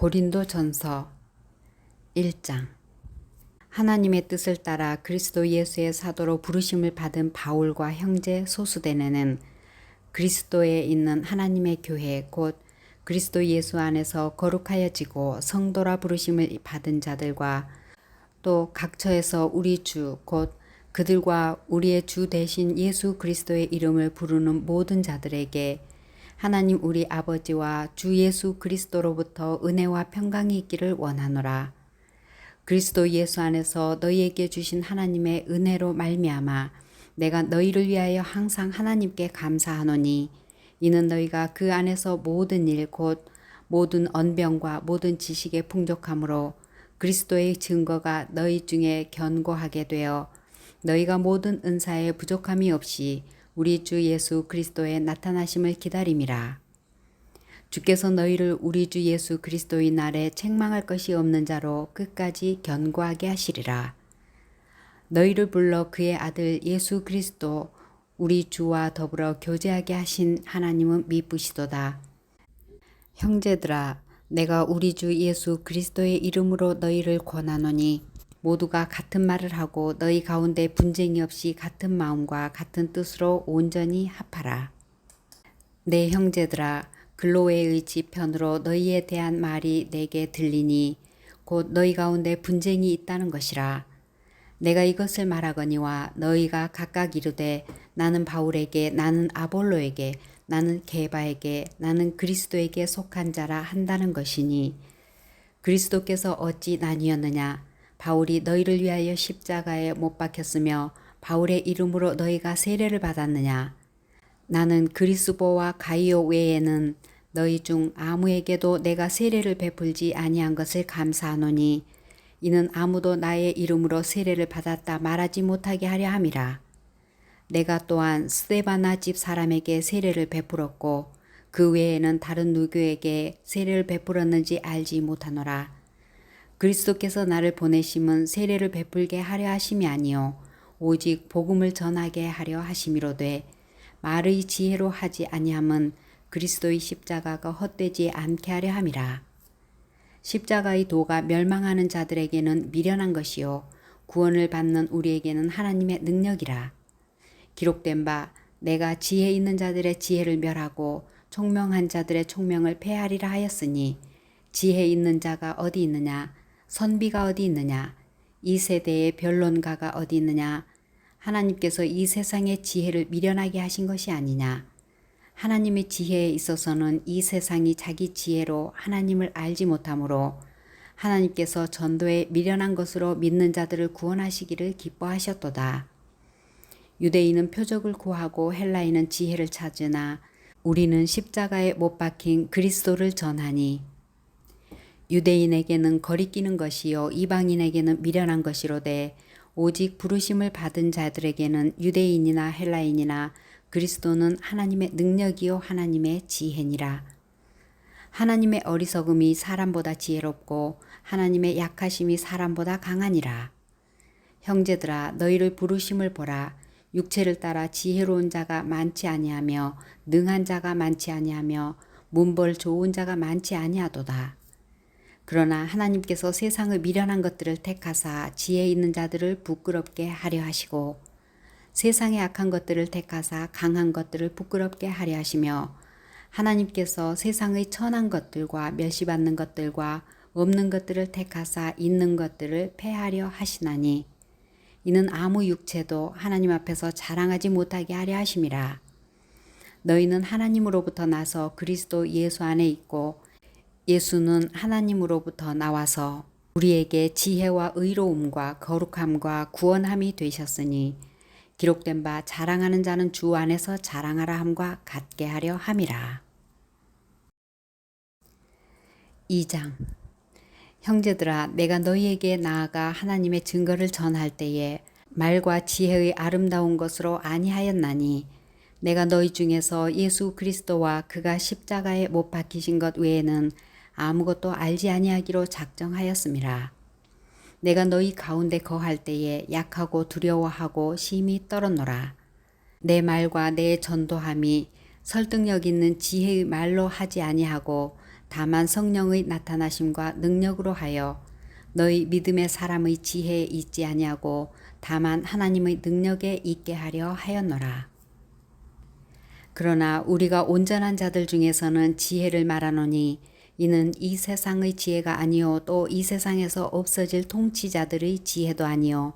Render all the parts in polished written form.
고린도전서 1장. 하나님의 뜻을 따라 그리스도 예수의 사도로 부르심을 받은 바울과 형제 소수대네는 그리스도에 있는 하나님의 교회 곧 그리스도 예수 안에서 거룩하여지고 성도라 부르심을 받은 자들과 또 각처에서 우리 주 곧 그들과 우리의 주 대신 예수 그리스도의 이름을 부르는 모든 자들에게 하나님 우리 아버지와 주 예수 그리스도로부터 은혜와 평강이 있기를 원하노라. 그리스도 예수 안에서 너희에게 주신 하나님의 은혜로 말미암아 내가 너희를 위하여 항상 하나님께 감사하노니 이는 너희가 그 안에서 모든 일 곧 모든 언병과 모든 지식의 풍족함으로 그리스도의 증거가 너희 중에 견고하게 되어 너희가 모든 은사에 부족함이 없이 우리 주 예수 그리스도의 나타나심을 기다림이라. 주께서 너희를 우리 주 예수 그리스도의 날에 책망할 것이 없는 자로 끝까지 견고하게 하시리라. 너희를 불러 그의 아들 예수 그리스도 우리 주와 더불어 교제하게 하신 하나님은 미쁘시도다. 형제들아, 내가 우리 주 예수 그리스도의 이름으로 너희를 권하노니 모두가 같은 말을 하고 너희 가운데 분쟁이 없이 같은 마음과 같은 뜻으로 온전히 합하라. 내 형제들아, 글로웨의 지편으로 너희에 대한 말이 내게 들리니 곧 너희 가운데 분쟁이 있다는 것이라. 내가 이것을 말하거니와 너희가 각각 이르되 나는 바울에게, 나는 아볼로에게, 나는 게바에게, 나는 그리스도에게 속한 자라 한다는 것이니 그리스도께서 어찌 나뉘었느냐? 바울이 너희를 위하여 십자가에 못 박혔으며 바울의 이름으로 너희가 세례를 받았느냐? 나는 그리스보와 가이오 외에는 너희 중 아무에게도 내가 세례를 베풀지 아니한 것을 감사하노니 이는 아무도 나의 이름으로 세례를 받았다 말하지 못하게 하려 함이라. 내가 또한 스데바나 집 사람에게 세례를 베풀었고 그 외에는 다른 누구에게 세례를 베풀었는지 알지 못하노라. 그리스도께서 나를 보내심은 세례를 베풀게 하려 하심이 아니요 오직 복음을 전하게 하려 하심이로되 말의 지혜로 하지 아니함은 그리스도의 십자가가 헛되지 않게 하려 함이라. 십자가의 도가 멸망하는 자들에게는 미련한 것이요 구원을 받는 우리에게는 하나님의 능력이라. 기록된 바 내가 지혜 있는 자들의 지혜를 멸하고 총명한 자들의 총명을 폐하리라 하였으니 지혜 있는 자가 어디 있느냐? 선비가 어디 있느냐? 이 세대의 변론가가 어디 있느냐? 하나님께서 이 세상의 지혜를 미련하게 하신 것이 아니냐? 하나님의 지혜에 있어서는 이 세상이 자기 지혜로 하나님을 알지 못하므로 하나님께서 전도에 미련한 것으로 믿는 자들을 구원하시기를 기뻐하셨도다. 유대인은 표적을 구하고 헬라인은 지혜를 찾으나 우리는 십자가에 못 박힌 그리스도를 전하니 유대인에게는 거리끼는 것이요 이방인에게는 미련한 것이로되 오직 부르심을 받은 자들에게는 유대인이나 헬라인이나 그리스도는 하나님의 능력이요 하나님의 지혜니라. 하나님의 어리석음이 사람보다 지혜롭고 하나님의 약하심이 사람보다 강하니라. 형제들아, 너희를 부르심을 보라. 육체를 따라 지혜로운 자가 많지 아니하며 능한 자가 많지 아니하며 문벌 좋은 자가 많지 아니하도다. 그러나 하나님께서 세상을 미련한 것들을 택하사 지혜 있는 자들을 부끄럽게 하려 하시고 세상의 악한 것들을 택하사 강한 것들을 부끄럽게 하려 하시며 하나님께서 세상의 천한 것들과 멸시받는 것들과 없는 것들을 택하사 있는 것들을 폐하려 하시나니 이는 아무 육체도 하나님 앞에서 자랑하지 못하게 하려 하심이라. 너희는 하나님으로부터 나서 그리스도 예수 안에 있고 예수는 하나님으로부터 나와서 우리에게 지혜와 의로움과 거룩함과 구원함이 되셨으니 기록된 바 자랑하는 자는 주 안에서 자랑하라 함과 같게 하려 함이라. 2장. 형제들아, 내가 너희에게 나아가 하나님의 증거를 전할 때에 말과 지혜의 아름다운 것으로 아니하였나니 내가 너희 중에서 예수 그리스도와 그가 십자가에 못 박히신 것 외에는 아무것도 알지 아니하기로 작정하였음이라. 내가 너희 가운데 거할 때에 약하고 두려워하고 심히 떨었노라. 내 말과 내 전도함이 설득력 있는 지혜의 말로 하지 아니하고 다만 성령의 나타나심과 능력으로 하여 너희 믿음의 사람의 지혜에 있지 아니하고 다만 하나님의 능력에 있게 하려 하였노라. 그러나 우리가 온전한 자들 중에서는 지혜를 말하노니 이는 이 세상의 지혜가 아니요 또 이 세상에서 없어질 통치자들의 지혜도 아니요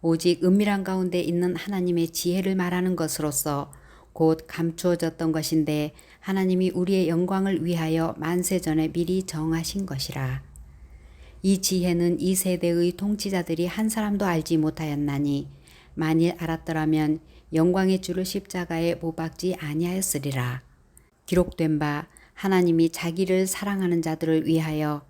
오직 은밀한 가운데 있는 하나님의 지혜를 말하는 것으로서 곧 감추어졌던 것인데 하나님이 우리의 영광을 위하여 만세전에 미리 정하신 것이라. 이 지혜는 이 세대의 통치자들이 한 사람도 알지 못하였나니 만일 알았더라면 영광의 주를 십자가에 못 박지 아니하였으리라. 기록된 바 하나님이 자기를 사랑하는 자들을 위하여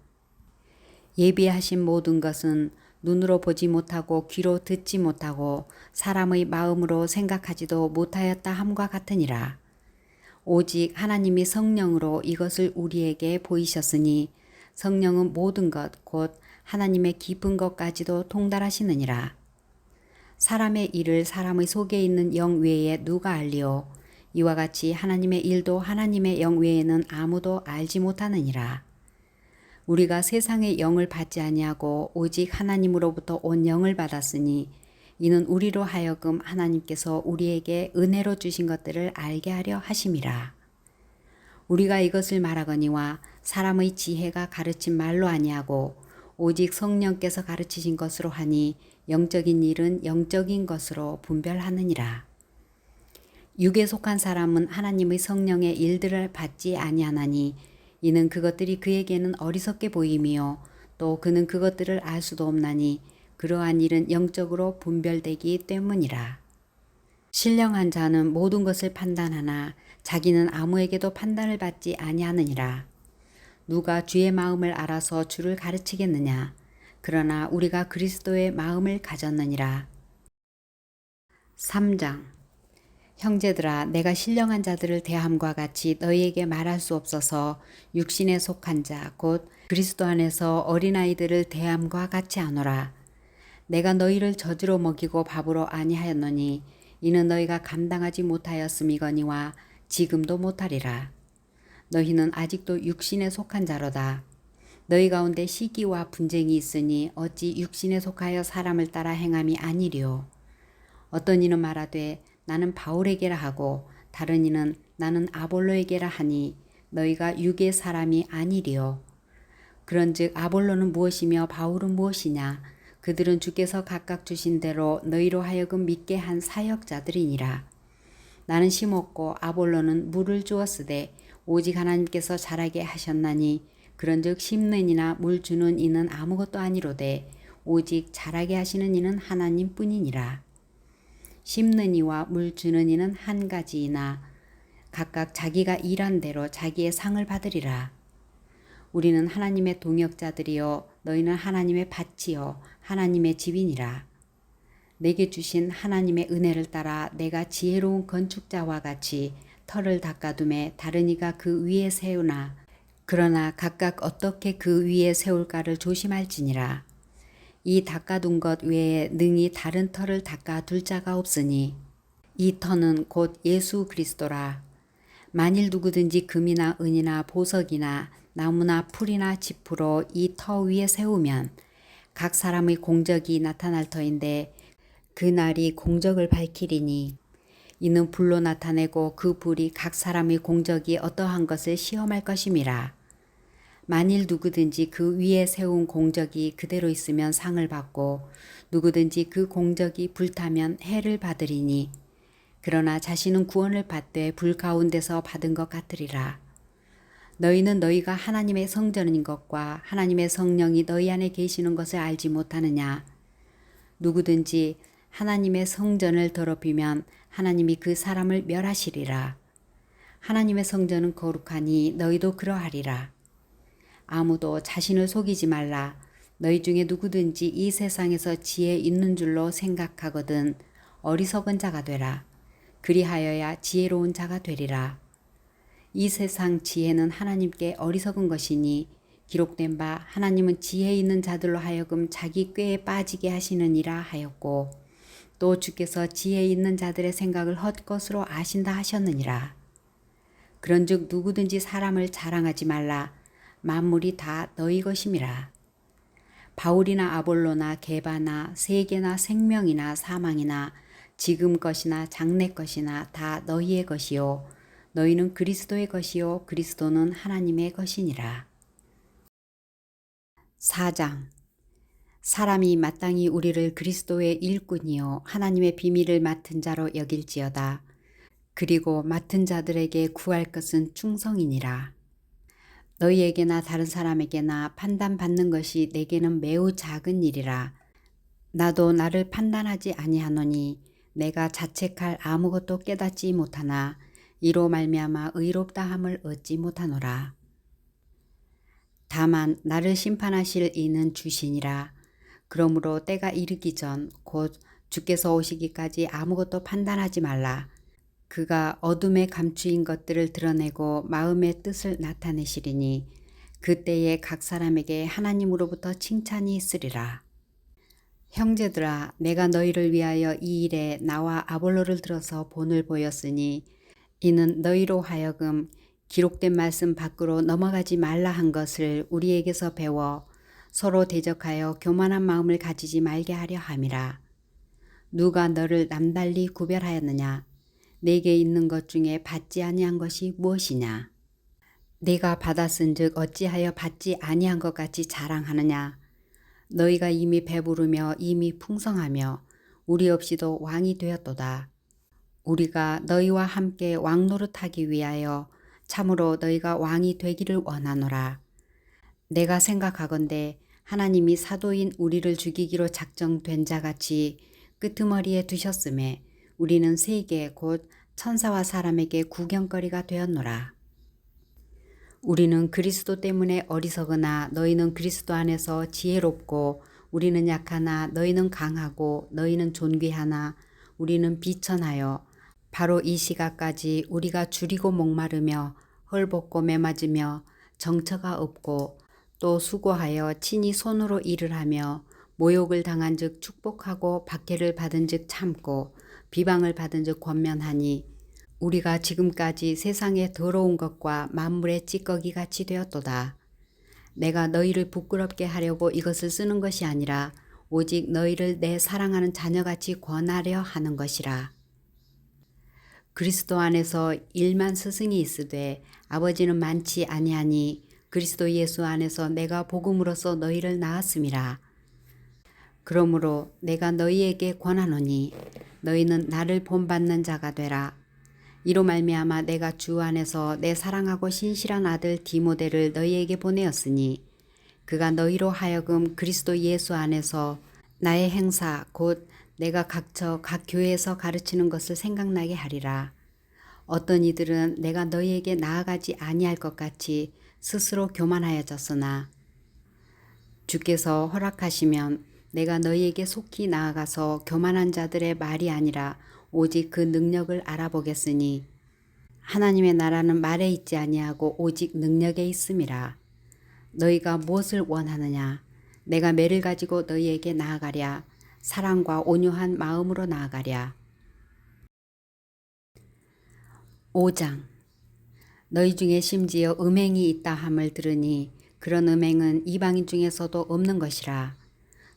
예비하신 모든 것은 눈으로 보지 못하고 귀로 듣지 못하고 사람의 마음으로 생각하지도 못하였다 함과 같으니라. 오직 하나님이 성령으로 이것을 우리에게 보이셨으니 성령은 모든 것 곧 하나님의 깊은 것까지도 통달하시느니라. 사람의 일을 사람의 속에 있는 영 외에 누가 알리오? 이와 같이 하나님의 일도 하나님의 영 외에는 아무도 알지 못하느니라. 우리가 세상의 영을 받지 아니하고 오직 하나님으로부터 온 영을 받았으니 이는 우리로 하여금 하나님께서 우리에게 은혜로 주신 것들을 알게 하려 하심이라. 우리가 이것을 말하거니와 사람의 지혜가 가르친 말로 아니하고 오직 성령께서 가르치신 것으로 하니 영적인 일은 영적인 것으로 분별하느니라. 육에 속한 사람은 하나님의 성령의 일들을 받지 아니하나니 이는 그것들이 그에게는 어리석게 보임이요 또 그는 그것들을 알 수도 없나니 그러한 일은 영적으로 분별되기 때문이라. 신령한 자는 모든 것을 판단하나 자기는 아무에게도 판단을 받지 아니하느니라. 누가 주의 마음을 알아서 주를 가르치겠느냐? 그러나 우리가 그리스도의 마음을 가졌느니라. 3장. 형제들아, 내가 신령한 자들을 대함과 같이 너희에게 말할 수 없어서 육신에 속한 자 곧 그리스도 안에서 어린아이들을 대함과 같이 하노라. 내가 너희를 젖으로 먹이고 밥으로 아니하였노니 이는 너희가 감당하지 못하였음이거니와 지금도 못하리라. 너희는 아직도 육신에 속한 자로다. 너희 가운데 시기와 분쟁이 있으니 어찌 육신에 속하여 사람을 따라 행함이 아니리요. 어떤 이는 말하되 나는 바울에게라 하고 다른 이는 나는 아볼로에게라 하니 너희가 육의 사람이 아니리요. 그런즉 아볼로는 무엇이며 바울은 무엇이냐? 그들은 주께서 각각 주신 대로 너희로 하여금 믿게 한 사역자들이니라. 나는 심었고 아볼로는 물을 주었으되 오직 하나님께서 자라게 하셨나니 그런즉 심는 이나 물 주는 이는 아무것도 아니로되 오직 자라게 하시는 이는 하나님뿐이니라. 심는 이와 물 주는 이는 한 가지이나 각각 자기가 일한 대로 자기의 상을 받으리라. 우리는 하나님의 동역자들이요 너희는 하나님의 밭이요 하나님의 집이니라. 내게 주신 하나님의 은혜를 따라 내가 지혜로운 건축자와 같이 터를 닦아둠에 다른 이가 그 위에 세우나 그러나 각각 어떻게 그 위에 세울까를 조심할지니라. 이 닦아둔 것 외에 능히 다른 터를 닦아둘 자가 없으니 이 터는 곧 예수 그리스도라. 만일 누구든지 금이나 은이나 보석이나 나무나 풀이나 지푸로 이 터 위에 세우면 각 사람의 공적이 나타날 터인데 그날이 공적을 밝히리니 이는 불로 나타내고 그 불이 각 사람의 공적이 어떠한 것을 시험할 것임이라. 만일 누구든지 그 위에 세운 공적이 그대로 있으면 상을 받고 누구든지 그 공적이 불타면 해를 받으리니 그러나 자신은 구원을 받되 불 가운데서 받은 것 같으리라. 너희는 너희가 하나님의 성전인 것과 하나님의 성령이 너희 안에 계시는 것을 알지 못하느냐? 누구든지 하나님의 성전을 더럽히면 하나님이 그 사람을 멸하시리라. 하나님의 성전은 거룩하니 너희도 그러하리라. 아무도 자신을 속이지 말라. 너희 중에 누구든지 이 세상에서 지혜 있는 줄로 생각하거든 어리석은 자가 되라. 그리하여야 지혜로운 자가 되리라. 이 세상 지혜는 하나님께 어리석은 것이니 기록된 바 하나님은 지혜 있는 자들로 하여금 자기 꾀에 빠지게 하시느니라 하였고 또 주께서 지혜 있는 자들의 생각을 헛것으로 아신다 하셨느니라. 그런즉 누구든지 사람을 자랑하지 말라. 만물이 다 너희 것임이라. 바울이나 아볼로나 게바나 세계나 생명이나 사망이나 지금 것이나 장래 것이나 다 너희의 것이요 너희는 그리스도의 것이요 그리스도는 하나님의 것이니라. 4장. 사람이 마땅히 우리를 그리스도의 일꾼이요 하나님의 비밀을 맡은 자로 여길지어다. 그리고 맡은 자들에게 구할 것은 충성이니라. 너희에게나 다른 사람에게나 판단받는 것이 내게는 매우 작은 일이라. 나도 나를 판단하지 아니하노니 내가 자책할 아무것도 깨닫지 못하나 이로 말미암아 의롭다함을 얻지 못하노라. 다만 나를 심판하실 이는 주시니라. 그러므로 때가 이르기 전 곧 주께서 오시기까지 아무것도 판단하지 말라. 그가 어둠에 감추인 것들을 드러내고 마음의 뜻을 나타내시리니 그때에 각 사람에게 하나님으로부터 칭찬이 있으리라. 형제들아, 내가 너희를 위하여 이 일에 나와 아볼로를 들어서 본을 보였으니 이는 너희로 하여금 기록된 말씀 밖으로 넘어가지 말라 한 것을 우리에게서 배워 서로 대적하여 교만한 마음을 가지지 말게 하려 함이라. 누가 너를 남달리 구별하였느냐? 내게 있는 것 중에 받지 아니한 것이 무엇이냐? 내가 받았은즉 어찌하여 받지 아니한 것 같이 자랑하느냐? 너희가 이미 배부르며 이미 풍성하며 우리 없이도 왕이 되었도다. 우리가 너희와 함께 왕 노릇하기 위하여 참으로 너희가 왕이 되기를 원하노라. 내가 생각하건대 하나님이 사도인 우리를 죽이기로 작정된 자같이 끄트머리에 두셨음에 우리는 세계 곧 천사와 사람에게 구경거리가 되었노라. 우리는 그리스도 때문에 어리석으나 너희는 그리스도 안에서 지혜롭고 우리는 약하나 너희는 강하고 너희는 존귀하나 우리는 비천하여 바로 이 시각까지 우리가 줄이고 목마르며 헐벗고 매맞으며 정처가 없고 또 수고하여 친히 손으로 일을 하며 모욕을 당한 즉 축복하고 박해를 받은 즉 참고 비방을 받은 즉 권면하니 우리가 지금까지 세상의 더러운 것과 만물의 찌꺼기 같이 되었도다. 내가 너희를 부끄럽게 하려고 이것을 쓰는 것이 아니라 오직 너희를 내 사랑하는 자녀같이 권하려 하는 것이라. 그리스도 안에서 1만 스승이 있으되 아버지는 많지 아니하니 그리스도 예수 안에서 내가 복음으로써 너희를 낳았음이라. 그러므로 내가 너희에게 권하노니 너희는 나를 본받는 자가 되라. 이로 말미암아 내가 주 안에서 내 사랑하고 신실한 아들 디모데를 너희에게 보내었으니 그가 너희로 하여금 그리스도 예수 안에서 나의 행사 곧 내가 각처 각 교회에서 가르치는 것을 생각나게 하리라. 어떤 이들은 내가 너희에게 나아가지 아니할 것 같이 스스로 교만하여졌으나 주께서 허락하시면 내가 너희에게 속히 나아가서 교만한 자들의 말이 아니라 오직 그 능력을 알아보겠으니 하나님의 나라는 말에 있지 아니하고 오직 능력에 있음이라. 너희가 무엇을 원하느냐? 내가 매를 가지고 너희에게 나아가랴. 사랑과 온유한 마음으로 나아가랴. 5장. 너희 중에 심지어 음행이 있다 함을 들으니 그런 음행은 이방인 중에서도 없는 것이라.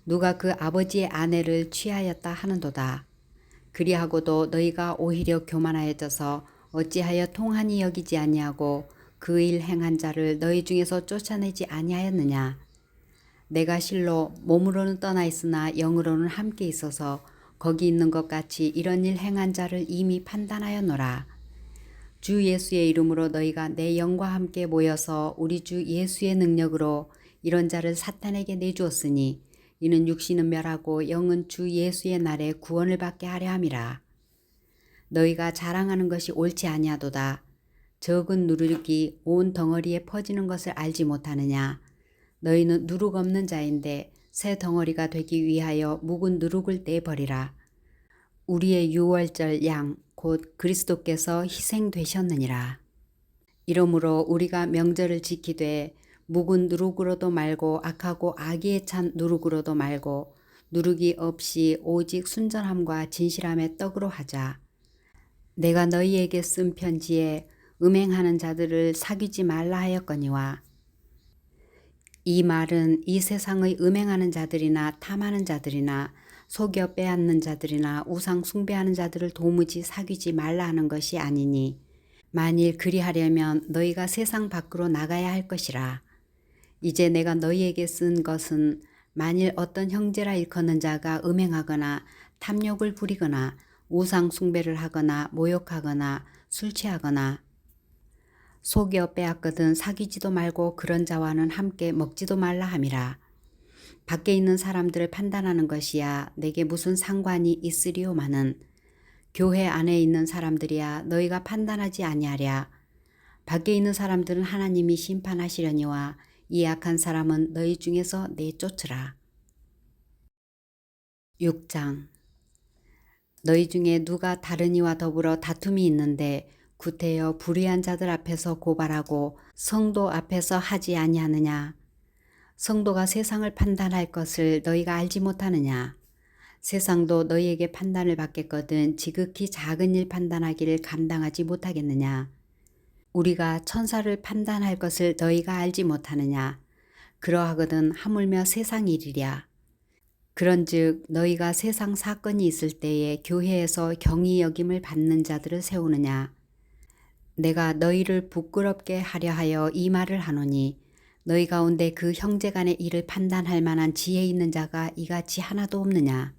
누가 그 아버지의 아내를 취하였다 하는도다. 그리하고도 너희가 오히려 교만하여져서 어찌하여 통한이 여기지 아니하고 그 일 행한 자를 너희 중에서 쫓아내지 아니하였느냐. 내가 실로 몸으로는 떠나 있으나 영으로는 함께 있어서 거기 있는 것 같이 이런 일 행한 자를 이미 판단하였노라. 주 예수의 이름으로 너희가 내 영과 함께 모여서 우리 주 예수의 능력으로 이런 자를 사탄에게 내주었으니 이는 육신은 멸하고 영은 주 예수의 날에 구원을 받게 하려 함이라. 너희가 자랑하는 것이 옳지 아니하도다. 적은 누룩이 온 덩어리에 퍼지는 것을 알지 못하느냐. 너희는 누룩 없는 자인데 새 덩어리가 되기 위하여 묵은 누룩을 떼버리라. 우리의 유월절 양 곧 그리스도께서 희생되셨느니라. 이러므로 우리가 명절을 지키되 묵은 누룩으로도 말고 악하고 악의에 찬 누룩으로도 말고 누룩이 없이 오직 순전함과 진실함의 떡으로 하자. 내가 너희에게 쓴 편지에 음행하는 자들을 사귀지 말라 하였거니와 이 말은 이 세상의 음행하는 자들이나 탐하는 자들이나 속여 빼앗는 자들이나 우상 숭배하는 자들을 도무지 사귀지 말라 하는 것이 아니니 만일 그리하려면 너희가 세상 밖으로 나가야 할 것이라. 이제 내가 너희에게 쓴 것은 만일 어떤 형제라 일컫는 자가 음행하거나 탐욕을 부리거나 우상 숭배를 하거나 모욕하거나 술 취하거나 속여 빼앗거든 사귀지도 말고 그런 자와는 함께 먹지도 말라 함이라. 밖에 있는 사람들을 판단하는 것이야 내게 무슨 상관이 있으리오마는 교회 안에 있는 사람들이야 너희가 판단하지 아니하랴. 밖에 있는 사람들은 하나님이 심판하시려니와 이 악한 사람은 너희 중에서 내쫓으라. 6장. 너희 중에 누가 다른 이와 더불어 다툼이 있는데 구태여 불의한 자들 앞에서 고발하고 성도 앞에서 하지 아니하느냐. 성도가 세상을 판단할 것을 너희가 알지 못하느냐. 세상도 너희에게 판단을 받겠거든 지극히 작은 일 판단하기를 감당하지 못하겠느냐. 우리가 천사를 판단할 것을 너희가 알지 못하느냐. 그러하거든 하물며 세상 일이랴. 그런즉 너희가 세상 사건이 있을 때에 교회에서 경히 여김을 받는 자들을 세우느냐. 내가 너희를 부끄럽게 하려 하여 이 말을 하노니 너희 가운데 그 형제간의 일을 판단할 만한 지혜 있는 자가 이같이 하나도 없느냐.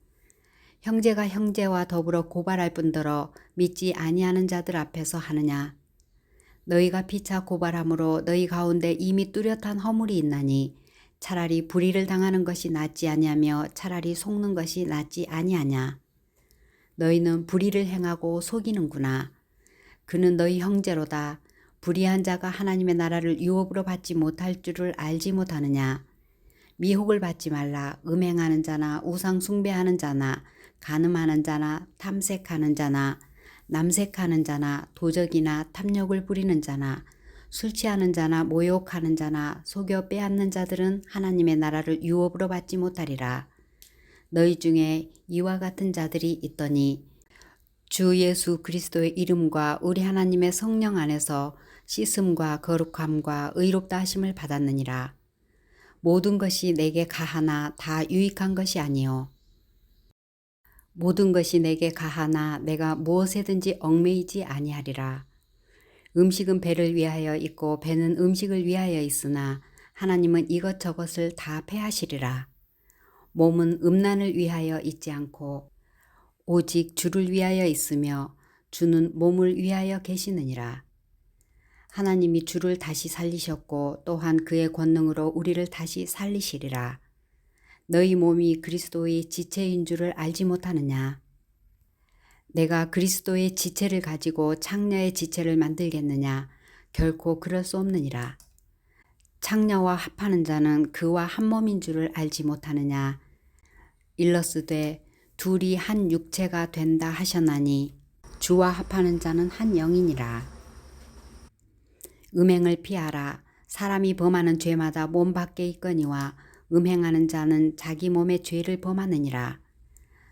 형제가 형제와 더불어 고발할 뿐더러 믿지 아니하는 자들 앞에서 하느냐. 너희가 피차 고발함으로 너희 가운데 이미 뚜렷한 허물이 있나니 차라리 불의를 당하는 것이 낫지 아니하며 차라리 속는 것이 낫지 아니하냐. 너희는 불의를 행하고 속이는구나. 그는 너희 형제로다. 불의한 자가 하나님의 나라를 유업으로 받지 못할 줄을 알지 못하느냐. 미혹을 받지 말라. 음행하는 자나 우상 숭배하는 자나 간음하는 자나 탐색하는 자나 남색하는 자나 도적이나 탐욕을 부리는 자나 술 취하는 자나 모욕하는 자나 속여 빼앗는 자들은 하나님의 나라를 유업으로 받지 못하리라. 너희 중에 이와 같은 자들이 있더니 주 예수 그리스도의 이름과 우리 하나님의 성령 안에서 씻음과 거룩함과 의롭다 하심을 받았느니라. 모든 것이 내게 가하나 다 유익한 것이 아니요 모든 것이 내게 가하나 내가 무엇에든지 얽매이지 아니하리라. 음식은 배를 위하여 있고 배는 음식을 위하여 있으나 하나님은 이것저것을 다 패하시리라. 몸은 음란을 위하여 있지 않고 오직 주를 위하여 있으며 주는 몸을 위하여 계시느니라. 하나님이 주를 다시 살리셨고 또한 그의 권능으로 우리를 다시 살리시리라. 너희 몸이 그리스도의 지체인 줄을 알지 못하느냐. 내가 그리스도의 지체를 가지고 창녀의 지체를 만들겠느냐. 결코 그럴 수 없느니라. 창녀와 합하는 자는 그와 한 몸인 줄을 알지 못하느냐. 일러스되 둘이 한 육체가 된다 하셨나니 주와 합하는 자는 한 영이니라. 음행을 피하라. 사람이 범하는 죄마다 몸 밖에 있거니와 음행하는 자는 자기 몸의 죄를 범하느니라.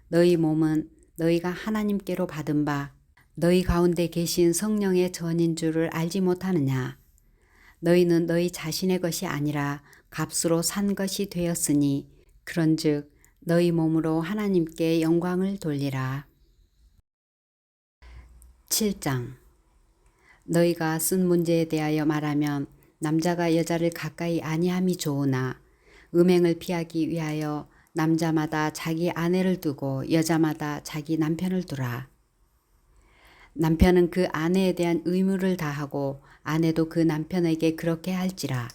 너희 몸은 너희가 하나님께로 받은 바 너희 가운데 계신 성령의 전인 줄을 알지 못하느냐. 너희는 너희 자신의 것이 아니라 값으로 산 것이 되었으니 그런즉 너희 몸으로 하나님께 영광을 돌리라. 7장. 너희가 쓴 문제에 대하여 말하면 남자가 여자를 가까이 아니함이 좋으나 음행을 피하기 위하여 남자마다 자기 아내를 두고 여자마다 자기 남편을 두라. 남편은 그 아내에 대한 의무를 다하고 아내도 그 남편에게 그렇게 할지라.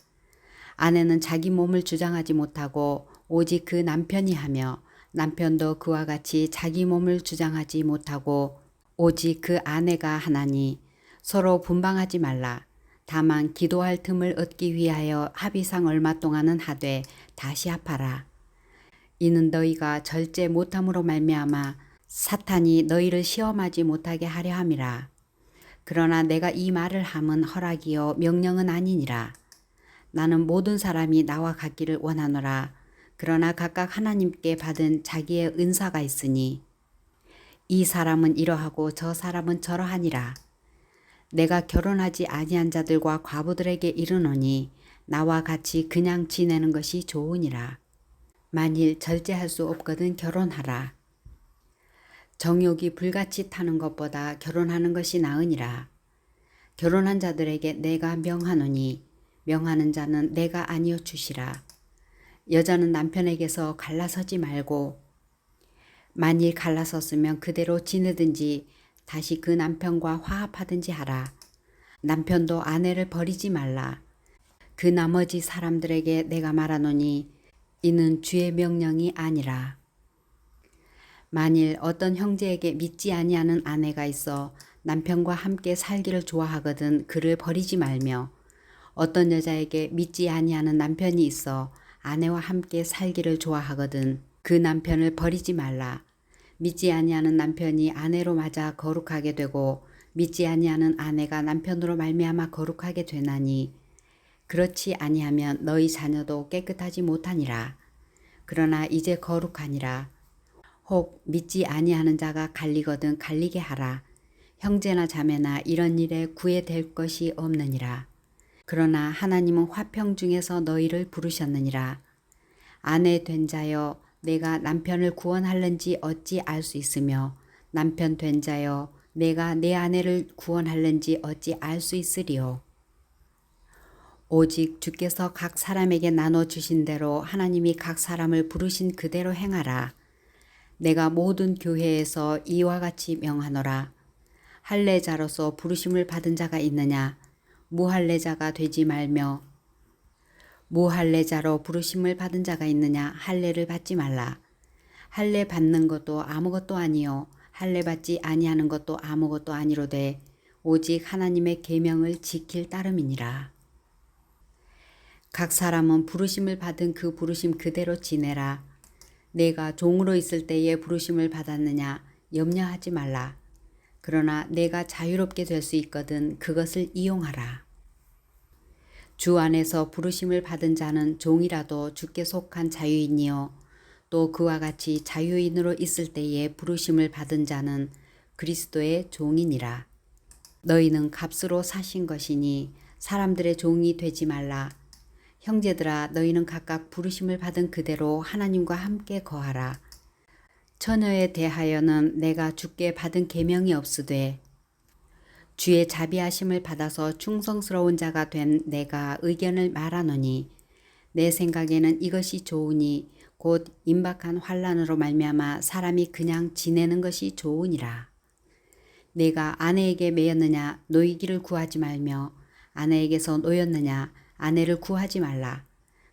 아내는 자기 몸을 주장하지 못하고 오직 그 남편이 하며 남편도 그와 같이 자기 몸을 주장하지 못하고 오직 그 아내가 하나니 서로 분방하지 말라. 다만 기도할 틈을 얻기 위하여 합의상 얼마 동안은 하되 다시 합하라. 이는 너희가 절제 못함으로 말미암아 사탄이 너희를 시험하지 못하게 하려 함이라. 그러나 내가 이 말을 함은 허락이요 명령은 아니니라. 나는 모든 사람이 나와 같기를 원하노라. 그러나 각각 하나님께 받은 자기의 은사가 있으니 이 사람은 이러하고 저 사람은 저러하니라. 내가 결혼하지 아니한 자들과 과부들에게 이르노니 나와 같이 그냥 지내는 것이 좋으니라. 만일 절제할 수 없거든 결혼하라. 정욕이 불같이 타는 것보다 결혼하는 것이 나으니라. 결혼한 자들에게 내가 명하노니 명하는 자는 내가 아니여 주시라. 여자는 남편에게서 갈라서지 말고 만일 갈라섰으면 그대로 지내든지 다시 그 남편과 화합하든지 하라. 남편도 아내를 버리지 말라. 그 나머지 사람들에게 내가 말하노니 이는 주의 명령이 아니라. 만일 어떤 형제에게 믿지 아니하는 아내가 있어 남편과 함께 살기를 좋아하거든 그를 버리지 말며 어떤 여자에게 믿지 아니하는 남편이 있어 아내와 함께 살기를 좋아하거든 그 남편을 버리지 말라. 믿지 아니하는 남편이 아내로 맞아 거룩하게 되고 믿지 아니하는 아내가 남편으로 말미암아 거룩하게 되나니 그렇지 아니하면 너희 자녀도 깨끗하지 못하니라. 그러나 이제 거룩하니라. 혹 믿지 아니하는 자가 갈리거든 갈리게 하라. 형제나 자매나 이런 일에 구애될 것이 없느니라. 그러나 하나님은 화평 중에서 너희를 부르셨느니라. 아내 된 자여 내가 남편을 구원할는지 어찌 알 수 있으며 남편 된 자여 내가 내 아내를 구원할는지 어찌 알 수 있으리요. 오직 주께서 각 사람에게 나눠주신 대로 하나님이 각 사람을 부르신 그대로 행하라. 내가 모든 교회에서 이와 같이 명하노라. 할례자로서 부르심을 받은 자가 있느냐? 무할례자가 되지 말며 무할례자로 부르심을 받은 자가 있느냐? 할례를 받지 말라. 할례 받는 것도 아무것도 아니요 할례 받지 아니하는 것도 아무것도 아니로되 오직 하나님의 계명을 지킬 따름이니라. 각 사람은 부르심을 받은 그 부르심 그대로 지내라. 내가 종으로 있을 때에 부르심을 받았느냐 염려하지 말라. 그러나 내가 자유롭게 될 수 있거든 그것을 이용하라. 주 안에서 부르심을 받은 자는 종이라도 주께 속한 자유인이요 또 그와 같이 자유인으로 있을 때에 부르심을 받은 자는 그리스도의 종이니라. 너희는 값으로 사신 것이니 사람들의 종이 되지 말라. 형제들아 너희는 각각 부르심을 받은 그대로 하나님과 함께 거하라. 처녀에 대하여는 내가 주께 받은 계명이 없으되 주의 자비하심을 받아서 충성스러운 자가 된 내가 의견을 말하노니 내 생각에는 이것이 좋으니 곧 임박한 환난으로 말미암아 사람이 그냥 지내는 것이 좋으니라. 내가 아내에게 매였느냐 노이기를 구하지 말며 아내에게서 노였느냐 아내를 구하지 말라.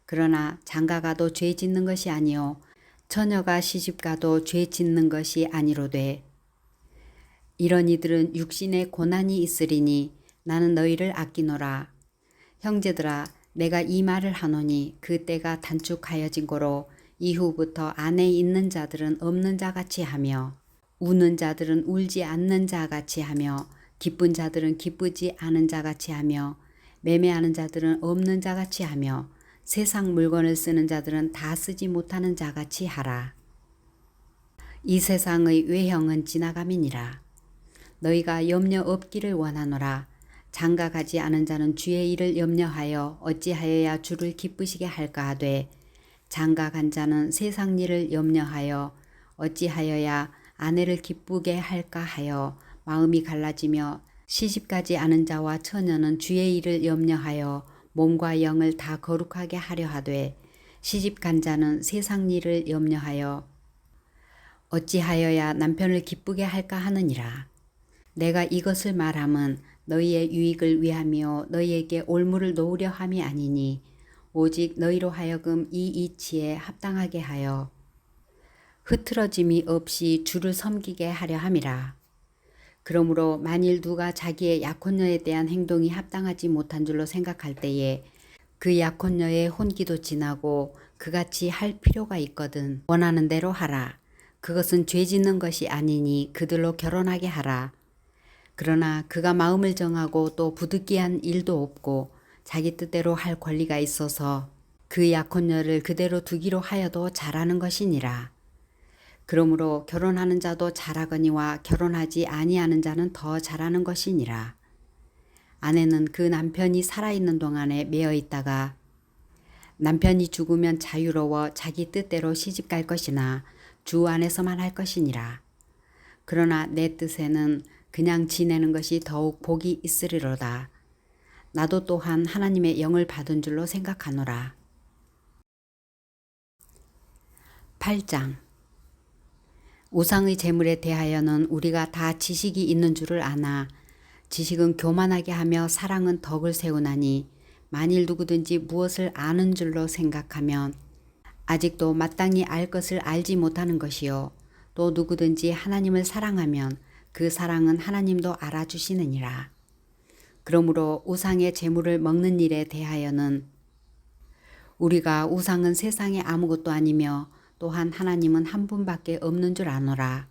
그러나 장가가도 죄 짓는 것이 아니요 처녀가 시집가도 죄 짓는 것이 아니로되 이런 이들은 육신의 고난이 있으리니 나는 너희를 아끼노라. 형제들아 내가 이 말을 하노니 그 때가 단축하여진 고로 이후부터 안에 있는 자들은 없는 자같이 하며 우는 자들은 울지 않는 자같이 하며 기쁜 자들은 기쁘지 않은 자같이 하며 매매하는 자들은 없는 자같이 하며 세상 물건을 쓰는 자들은 다 쓰지 못하는 자같이 하라. 이 세상의 외형은 지나감이니라. 너희가 염려 없기를 원하노라. 장가가지 않은 자는 주의 일을 염려하여 어찌하여야 주를 기쁘시게 할까 하되 장가간 자는 세상 일을 염려하여 어찌하여야 아내를 기쁘게 할까 하여 마음이 갈라지며 시집가지 않은 자와 처녀는 주의 일을 염려하여 몸과 영을 다 거룩하게 하려 하되 시집간 자는 세상 일을 염려하여 어찌하여야 남편을 기쁘게 할까 하느니라. 내가 이것을 말함은 너희의 유익을 위하며 너희에게 올무를 놓으려 함이 아니니 오직 너희로 하여금 이 이치에 합당하게 하여 흐트러짐이 없이 주를 섬기게 하려 함이라. 그러므로 만일 누가 자기의 약혼녀에 대한 행동이 합당하지 못한 줄로 생각할 때에 그 약혼녀의 혼기도 지나고 그같이 할 필요가 있거든 원하는 대로 하라. 그것은 죄 짓는 것이 아니니 그들로 결혼하게 하라. 그러나 그가 마음을 정하고 또 부득이한 일도 없고 자기 뜻대로 할 권리가 있어서 그 약혼녀를 그대로 두기로 하여도 잘하는 것이니라. 그러므로 결혼하는 자도 잘하거니와 결혼하지 아니하는 자는 더 잘하는 것이니라. 아내는 그 남편이 살아있는 동안에 매어 있다가 남편이 죽으면 자유로워 자기 뜻대로 시집갈 것이나 주 안에서만 할 것이니라. 그러나 내 뜻에는 그냥 지내는 것이 더욱 복이 있으리로다. 나도 또한 하나님의 영을 받은 줄로 생각하노라. 8장. 우상의 재물에 대하여는 우리가 다 지식이 있는 줄을 아나 지식은 교만하게 하며 사랑은 덕을 세우나니 만일 누구든지 무엇을 아는 줄로 생각하면 아직도 마땅히 알 것을 알지 못하는 것이요 또 누구든지 하나님을 사랑하면 그 사랑은 하나님도 알아주시느니라. 그러므로 우상의 재물을 먹는 일에 대하여는 우리가 우상은 세상에 아무것도 아니며 또한 하나님은 한 분밖에 없는 줄 아노라.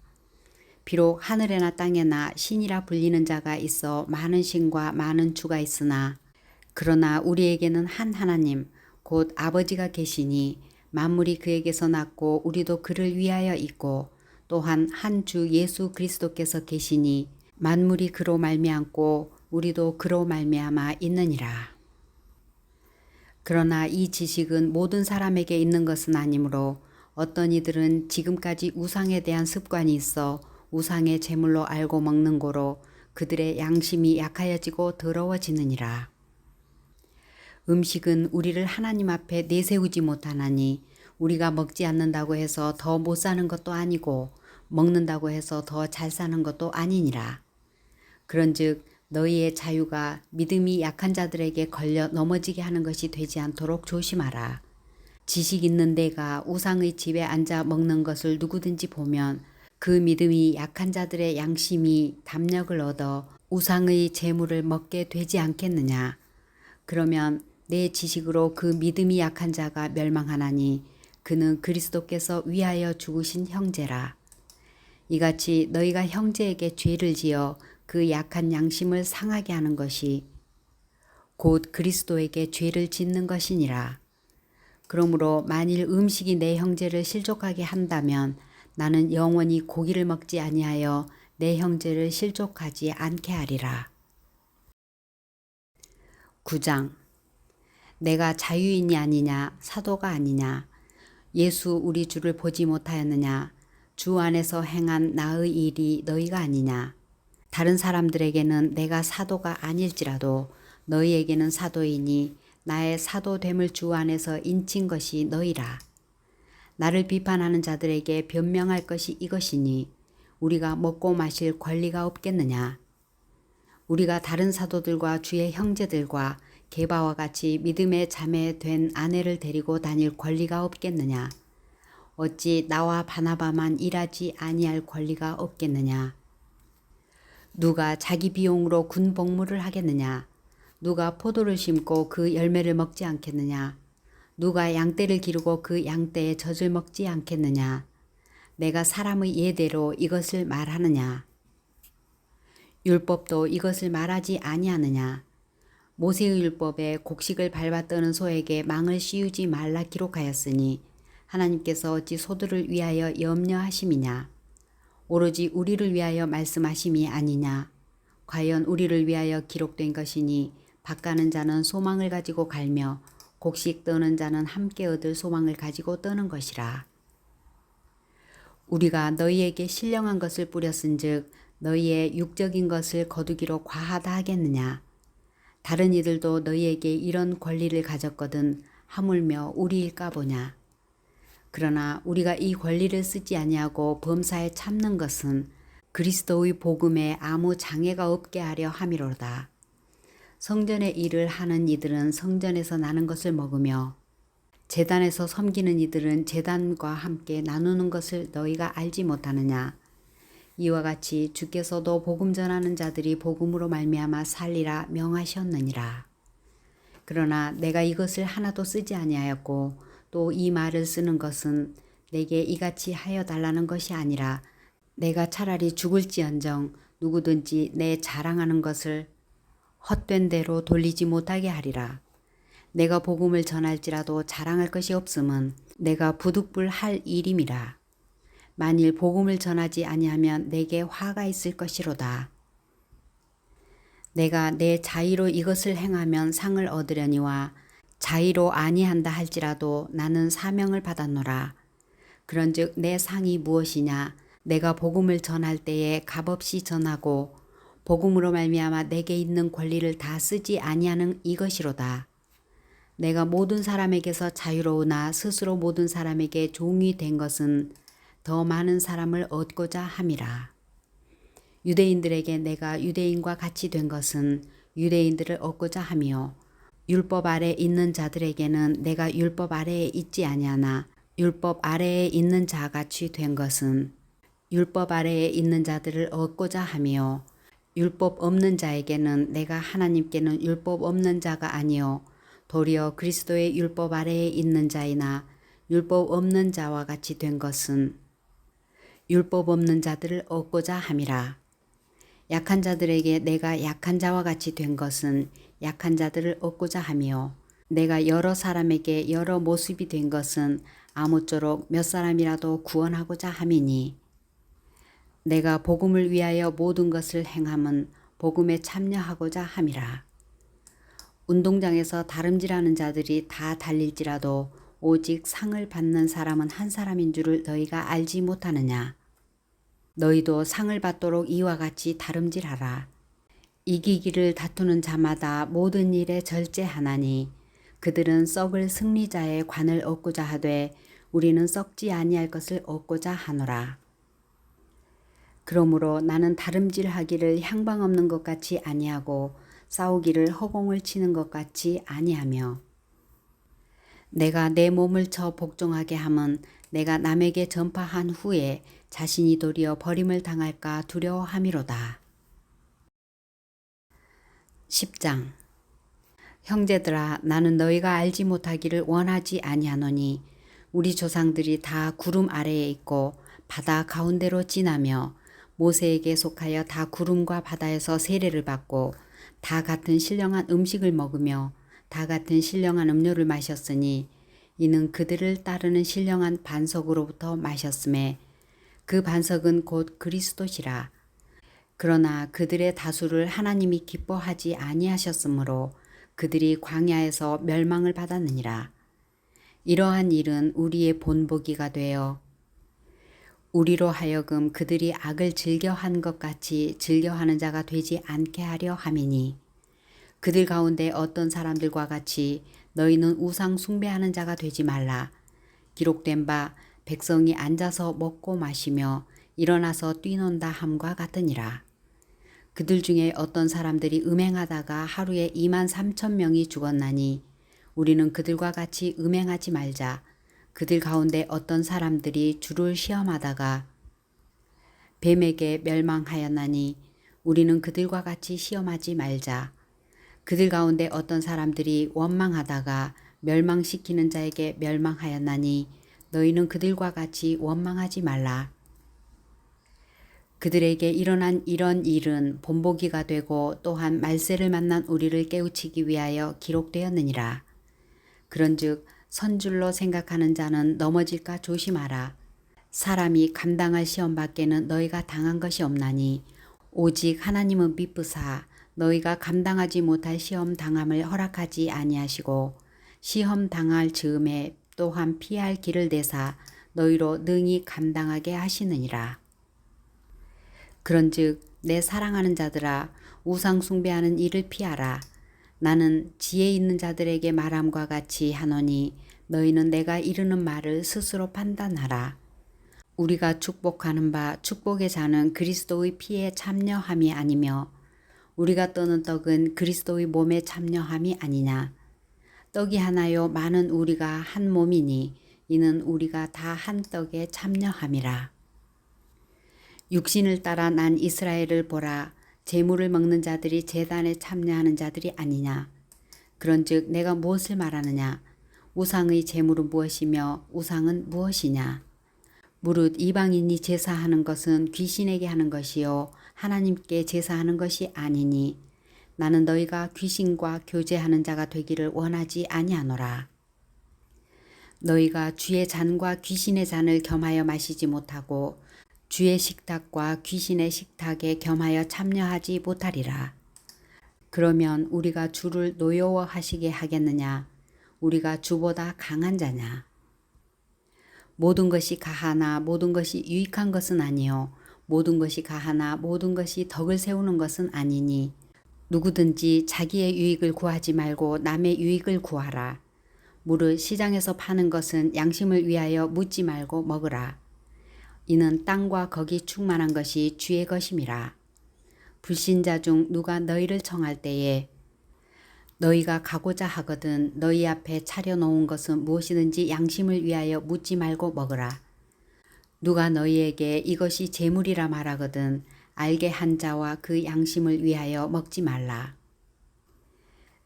비록 하늘에나 땅에나 신이라 불리는 자가 있어 많은 신과 많은 주가 있으나 그러나 우리에게는 한 하나님 곧 아버지가 계시니 만물이 그에게서 났고 우리도 그를 위하여 있고 또한 한 주 예수 그리스도께서 계시니 만물이 그로 말미암고 우리도 그로 말미암아 있느니라. 그러나 이 지식은 모든 사람에게 있는 것은 아니므로 어떤 이들은 지금까지 우상에 대한 습관이 있어 우상의 제물로 알고 먹는 고로 그들의 양심이 약하여지고 더러워지느니라. 음식은 우리를 하나님 앞에 내세우지 못하나니 우리가 먹지 않는다고 해서 더 못 사는 것도 아니고 먹는다고 해서 더 잘 사는 것도 아니니라. 그런즉 너희의 자유가 믿음이 약한 자들에게 걸려 넘어지게 하는 것이 되지 않도록 조심하라. 지식 있는 내가 우상의 집에 앉아 먹는 것을 누구든지 보면 그 믿음이 약한 자들의 양심이 담력을 얻어 우상의 재물을 먹게 되지 않겠느냐. 그러면 내 지식으로 그 믿음이 약한 자가 멸망하나니 그는 그리스도께서 위하여 죽으신 형제라. 이같이 너희가 형제에게 죄를 지어 그 약한 양심을 상하게 하는 것이 곧 그리스도에게 죄를 짓는 것이니라. 그러므로 만일 음식이 내 형제를 실족하게 한다면 나는 영원히 고기를 먹지 아니하여 내 형제를 실족하지 않게 하리라. 9장. 내가 자유인이 아니냐 사도가 아니냐 예수 우리 주를 보지 못하였느냐 주 안에서 행한 나의 일이 너희가 아니냐. 다른 사람들에게는 내가 사도가 아닐지라도 너희에게는 사도이니 나의 사도됨을 주 안에서 인친 것이 너희라. 나를 비판하는 자들에게 변명할 것이 이것이니 우리가 먹고 마실 권리가 없겠느냐. 우리가 다른 사도들과 주의 형제들과 게바와 같이 믿음의 자매 된 아내를 데리고 다닐 권리가 없겠느냐. 어찌 나와 바나바만 일하지 아니할 권리가 없겠느냐. 누가 자기 비용으로 군 복무를 하겠느냐. 누가 포도를 심고 그 열매를 먹지 않겠느냐. 누가 양떼를 기르고 그 양떼의 젖을 먹지 않겠느냐. 내가 사람의 예대로 이것을 말하느냐. 율법도 이것을 말하지 아니하느냐. 모세의 율법에 곡식을 밟아 떠는 소에게 망을 씌우지 말라 기록하였으니 하나님께서 어찌 소들을 위하여 염려하심이냐. 오로지 우리를 위하여 말씀하심이 아니냐. 과연 우리를 위하여 기록된 것이니 밭가는 자는 소망을 가지고 갈며 곡식 떠는 자는 함께 얻을 소망을 가지고 떠는 것이라. 우리가 너희에게 신령한 것을 뿌렸은즉 너희의 육적인 것을 거두기로 과하다 하겠느냐. 다른 이들도 너희에게 이런 권리를 가졌거든 하물며 우리일까 보냐. 그러나 우리가 이 권리를 쓰지 아니하고 범사에 참는 것은 그리스도의 복음에 아무 장애가 없게 하려 함이로다. 성전의 일을 하는 이들은 성전에서 나는 것을 먹으며 제단에서 섬기는 이들은 제단과 함께 나누는 것을 너희가 알지 못하느냐. 이와 같이 주께서도 복음 전하는 자들이 복음으로 말미암아 살리라 명하셨느니라. 그러나 내가 이것을 하나도 쓰지 아니하였고 또 이 말을 쓰는 것은 내게 이같이 하여 달라는 것이 아니라 내가 차라리 죽을지언정 누구든지 내 자랑하는 것을 헛된 대로 돌리지 못하게 하리라. 내가 복음을 전할지라도 자랑할 것이 없음은 내가 부득불할 일임이라. 만일 복음을 전하지 아니하면 내게 화가 있을 것이로다. 내가 내 자의로 이것을 행하면 상을 얻으려니와 자의로 아니한다 할지라도 나는 사명을 받았노라. 그런즉 내 상이 무엇이냐? 내가 복음을 전할 때에 값없이 전하고 복음으로 말미암아 내게 있는 권리를 다 쓰지 아니하는 이것이로다. 내가 모든 사람에게서 자유로우나 스스로 모든 사람에게 종이 된 것은 더 많은 사람을 얻고자 함이라. 유대인들에게 내가 유대인과 같이 된 것은 유대인들을 얻고자 하며 율법 아래 있는 자들에게는 내가 율법 아래에 있지 아니하나 율법 아래에 있는 자같이 된 것은 율법 아래에 있는 자들을 얻고자 하며 율법 없는 자에게는 내가 하나님께는 율법 없는 자가 아니요 도리어 그리스도의 율법 아래에 있는 자이나 율법 없는 자와 같이 된 것은 율법 없는 자들을 얻고자 함이라. 약한 자들에게 내가 약한 자와 같이 된 것은 약한 자들을 얻고자 하며 내가 여러 사람에게 여러 모습이 된 것은 아무쪼록 몇 사람이라도 구원하고자 함이니 내가 복음을 위하여 모든 것을 행함은 복음에 참여하고자 함이라. 운동장에서 다름질하는 자들이 다 달릴지라도 오직 상을 받는 사람은 한 사람인 줄을 너희가 알지 못하느냐. 너희도 상을 받도록 이와 같이 다름질하라. 이기기를 다투는 자마다 모든 일에 절제하나니 그들은 썩을 승리자의 관을 얻고자 하되 우리는 썩지 아니할 것을 얻고자 하노라. 그러므로 나는 다름질하기를 향방 없는 것 같이 아니하고 싸우기를 허공을 치는 것 같이 아니하며 내가 내 몸을 쳐 복종하게 함은 내가 남에게 전파한 후에 자신이 도리어 버림을 당할까 두려워함이로다. 10장 형제들아 나는 너희가 알지 못하기를 원하지 아니하노니 우리 조상들이 다 구름 아래에 있고 바다 가운데로 지나며 모세에게 속하여 다 구름과 바다에서 세례를 받고 다 같은 신령한 음식을 먹으며 다 같은 신령한 음료를 마셨으니 이는 그들을 따르는 신령한 반석으로부터 마셨음에 그 반석은 곧 그리스도시라. 그러나 그들의 다수를 하나님이 기뻐하지 아니하셨으므로 그들이 광야에서 멸망을 받았느니라. 이러한 일은 우리의 본보기가 되어 우리로 하여금 그들이 악을 즐겨한 것 같이 즐겨하는 자가 되지 않게 하려 함이니 그들 가운데 어떤 사람들과 같이 너희는 우상 숭배하는 자가 되지 말라. 기록된 바 백성이 앉아서 먹고 마시며 일어나서 뛰논다 함과 같으니라. 그들 중에 어떤 사람들이 음행하다가 하루에 23,000명이 죽었나니 우리는 그들과 같이 음행하지 말자. 그들 가운데 어떤 사람들이 주를 시험하다가 뱀에게 멸망하였나니 우리는 그들과 같이 시험하지 말자. 그들 가운데 어떤 사람들이 원망하다가 멸망시키는 자에게 멸망하였나니 너희는 그들과 같이 원망하지 말라. 그들에게 일어난 이런 일은 본보기가 되고 또한 말세를 만난 우리를 깨우치기 위하여 기록되었느니라. 그런즉 선줄로 생각하는 자는 넘어질까 조심하라. 사람이 감당할 시험 밖에는 너희가 당한 것이 없나니 오직 하나님은 미쁘사 너희가 감당하지 못할 시험 당함을 허락하지 아니하시고 시험 당할 즈음에 또한 피할 길을 내사 너희로 능히 감당하게 하시느니라. 그런즉 내 사랑하는 자들아 우상 숭배하는 일을 피하라. 나는 지혜 있는 자들에게 말함과 같이 하노니 너희는 내가 이르는 말을 스스로 판단하라. 우리가 축복하는 바 축복의 자는 그리스도의 피에 참여함이 아니며 우리가 떠는 떡은 그리스도의 몸에 참여함이 아니냐. 떡이 하나요 많은 우리가 한 몸이니 이는 우리가 다 한 떡에 참여함이라. 육신을 따라 난 이스라엘을 보라. 제물을 먹는 자들이 제단에 참여하는 자들이 아니냐. 그런즉 내가 무엇을 말하느냐. 우상의 제물은 무엇이며 우상은 무엇이냐. 무릇 이방인이 제사하는 것은 귀신에게 하는 것이요 하나님께 제사하는 것이 아니니 나는 너희가 귀신과 교제하는 자가 되기를 원하지 아니하노라. 너희가 주의 잔과 귀신의 잔을 겸하여 마시지 못하고 주의 식탁과 귀신의 식탁에 겸하여 참여하지 못하리라. 그러면 우리가 주를 노여워하시게 하겠느냐. 우리가 주보다 강한 자냐. 모든 것이 가하나 모든 것이 유익한 것은 아니요 모든 것이 가하나 모든 것이 덕을 세우는 것은 아니니 누구든지 자기의 유익을 구하지 말고 남의 유익을 구하라. 무릇 시장에서 파는 것은 양심을 위하여 묻지 말고 먹으라. 이는 땅과 거기 충만한 것이 주의 것임이라. 불신자 중 누가 너희를 청할 때에 너희가 가고자 하거든 너희 앞에 차려놓은 것은 무엇이든지 양심을 위하여 묻지 말고 먹으라. 누가 너희에게 이것이 재물이라 말하거든 알게 한 자와 그 양심을 위하여 먹지 말라.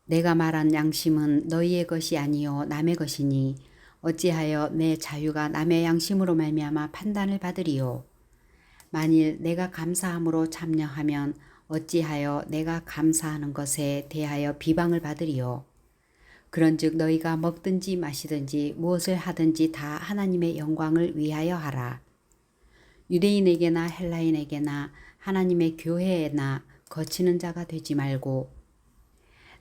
내가 말한 양심은 너희의 것이 아니요 남의 것이니 어찌하여 내 자유가 남의 양심으로 말미암아 판단을 받으리요. 만일 내가 감사함으로 참여하면 어찌하여 내가 감사하는 것에 대하여 비방을 받으리요. 그런즉 너희가 먹든지 마시든지 무엇을 하든지 다 하나님의 영광을 위하여 하라. 유대인에게나 헬라인에게나 하나님의 교회에나 거치는 자가 되지 말고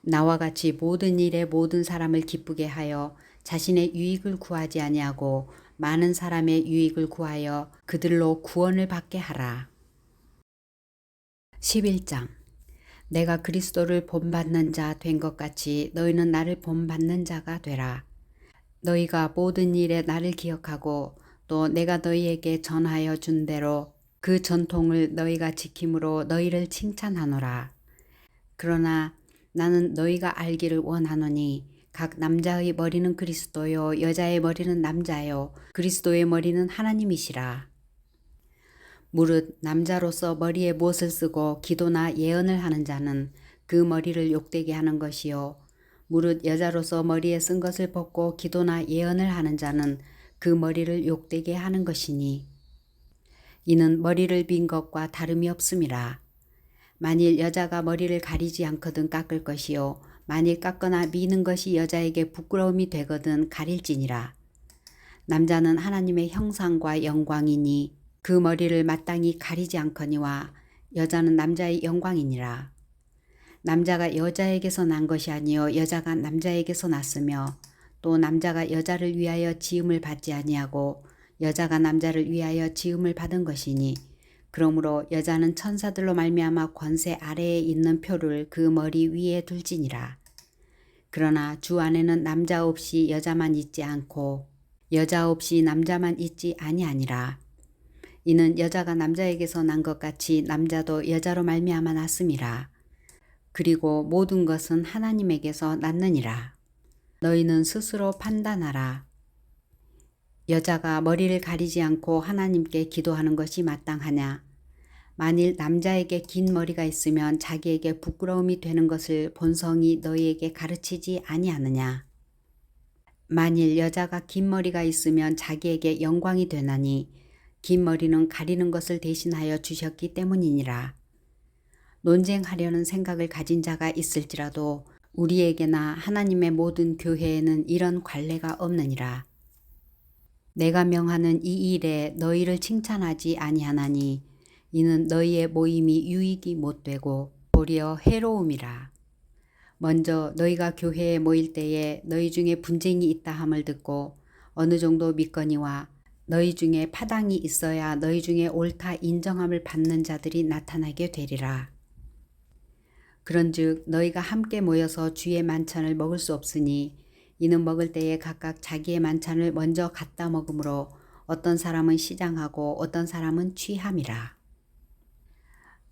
나와 같이 모든 일에 모든 사람을 기쁘게 하여 자신의 유익을 구하지 아니하고 많은 사람의 유익을 구하여 그들로 구원을 받게 하라. 11장 내가 그리스도를 본받는 자 된 것 같이 너희는 나를 본받는 자가 되라. 너희가 모든 일에 나를 기억하고 또 내가 너희에게 전하여 준 대로 그 전통을 너희가 지킴으로 너희를 칭찬하노라. 그러나 나는 너희가 알기를 원하노니 각 남자의 머리는 그리스도요 여자의 머리는 남자요 그리스도의 머리는 하나님이시라. 무릇 남자로서 머리에 무엇을 쓰고 기도나 예언을 하는 자는 그 머리를 욕되게 하는 것이요 무릇 여자로서 머리에 쓴 것을 벗고 기도나 예언을 하는 자는 그 머리를 욕되게 하는 것이니 이는 머리를 빈 것과 다름이 없음이라. 만일 여자가 머리를 가리지 않거든 깎을 것이요 만일 깎거나 미는 것이 여자에게 부끄러움이 되거든 가릴지니라. 남자는 하나님의 형상과 영광이니 그 머리를 마땅히 가리지 않거니와 여자는 남자의 영광이니라. 남자가 여자에게서 난 것이 아니요 여자가 남자에게서 났으며 또 남자가 여자를 위하여 지음을 받지 아니하고 여자가 남자를 위하여 지음을 받은 것이니 그러므로 여자는 천사들로 말미암아 권세 아래에 있는 표를 그 머리 위에 둘지니라. 그러나 주 안에는 남자 없이 여자만 있지 않고 여자 없이 남자만 있지 아니하니라. 이는 여자가 남자에게서 난 것 같이 남자도 여자로 말미암아 났음이라. 그리고 모든 것은 하나님에게서 났느니라. 너희는 스스로 판단하라. 여자가 머리를 가리지 않고 하나님께 기도하는 것이 마땅하냐? 만일 남자에게 긴 머리가 있으면 자기에게 부끄러움이 되는 것을 본성이 너희에게 가르치지 아니하느냐? 만일 여자가 긴 머리가 있으면 자기에게 영광이 되나니 긴 머리는 가리는 것을 대신하여 주셨기 때문이니라. 논쟁하려는 생각을 가진 자가 있을지라도 우리에게나 하나님의 모든 교회에는 이런 관례가 없느니라. 내가 명하는 이 일에 너희를 칭찬하지 아니하나니 이는 너희의 모임이 유익이 못되고 도리어 해로움이라. 먼저 너희가 교회에 모일 때에 너희 중에 분쟁이 있다 함을 듣고 어느 정도 믿거니와 너희 중에 파당이 있어야 너희 중에 옳다 인정함을 받는 자들이 나타나게 되리라. 그런즉 너희가 함께 모여서 주의 만찬을 먹을 수 없으니 이는 먹을 때에 각각 자기의 만찬을 먼저 갖다 먹으므로 어떤 사람은 시장하고 어떤 사람은 취함이라.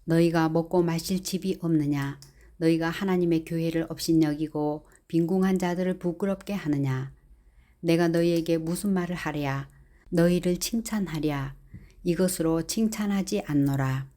너희가 먹고 마실 집이 없느냐? 너희가 하나님의 교회를 업신여기고 빈궁한 자들을 부끄럽게 하느냐? 내가 너희에게 무슨 말을 하랴? 너희를 칭찬하랴? 이것으로 칭찬하지 않노라.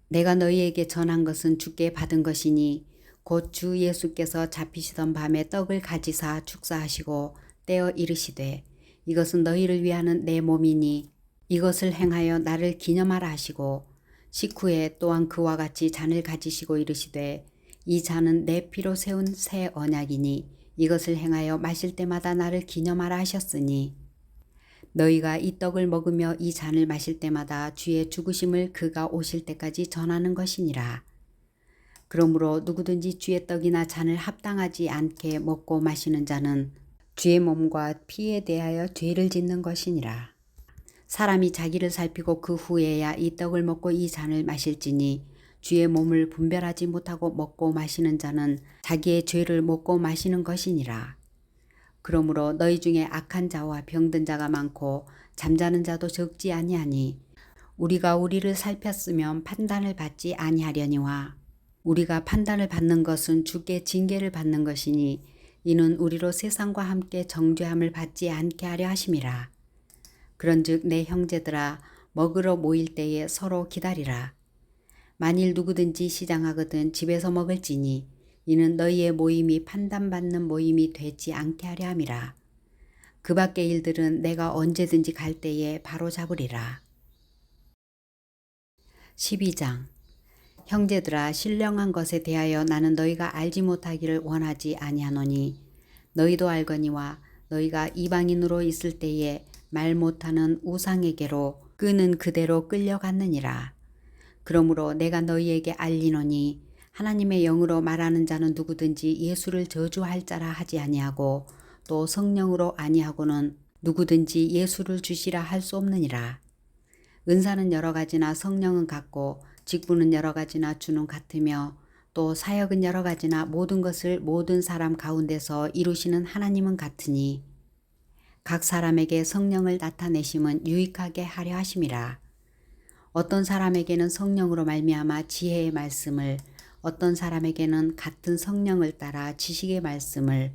내가 너희에게 전한 것은 주께 받은 것이니 곧 주 예수께서 잡히시던 밤에 떡을 가지사 축사하시고 떼어 이르시되 이것은 너희를 위하는 내 몸이니 이것을 행하여 나를 기념하라 하시고 식후에 또한 그와 같이 잔을 가지시고 이르시되 이 잔은 내 피로 세운 새 언약이니 이것을 행하여 마실 때마다 나를 기념하라 하셨으니 너희가 이 떡을 먹으며 이 잔을 마실 때마다 주의 죽으심을 그가 오실 때까지 전하는 것이니라. 그러므로 누구든지 주의 떡이나 잔을 합당하지 않게 먹고 마시는 자는 주의 몸과 피에 대하여 죄를 짓는 것이니라. 사람이 자기를 살피고 그 후에야 이 떡을 먹고 이 잔을 마실지니 주의 몸을 분별하지 못하고 먹고 마시는 자는 자기의 죄를 먹고 마시는 것이니라. 그러므로 너희 중에 악한 자와 병든 자가 많고 잠자는 자도 적지 아니하니 우리가 우리를 살폈으면 판단을 받지 아니하려니와 우리가 판단을 받는 것은 주께 징계를 받는 것이니 이는 우리로 세상과 함께 정죄함을 받지 않게 하려 하심이라. 그런즉 내 형제들아 먹으러 모일 때에 서로 기다리라. 만일 누구든지 시장하거든 집에서 먹을지니 이는 너희의 모임이 판단받는 모임이 되지 않게 하려 함이라. 그 밖의 일들은 내가 언제든지 갈 때에 바로 잡으리라. 12장. 형제들아 신령한 것에 대하여 나는 너희가 알지 못하기를 원하지 아니하노니 너희도 알거니와 너희가 이방인으로 있을 때에 말 못하는 우상에게로 끄는 그대로 끌려갔느니라. 그러므로 내가 너희에게 알리노니 하나님의 영으로 말하는 자는 누구든지 예수를 저주할 자라 하지 아니하고 또 성령으로 아니하고는 누구든지 예수를 주시라 할 수 없느니라. 은사는 여러 가지나 성령은 같고 직분은 여러 가지나 주는 같으며 또 사역은 여러 가지나 모든 것을 모든 사람 가운데서 이루시는 하나님은 같으니 각 사람에게 성령을 나타내심은 유익하게 하려 하심이라. 어떤 사람에게는 성령으로 말미암아 지혜의 말씀을, 어떤 사람에게는 같은 성령을 따라 지식의 말씀을,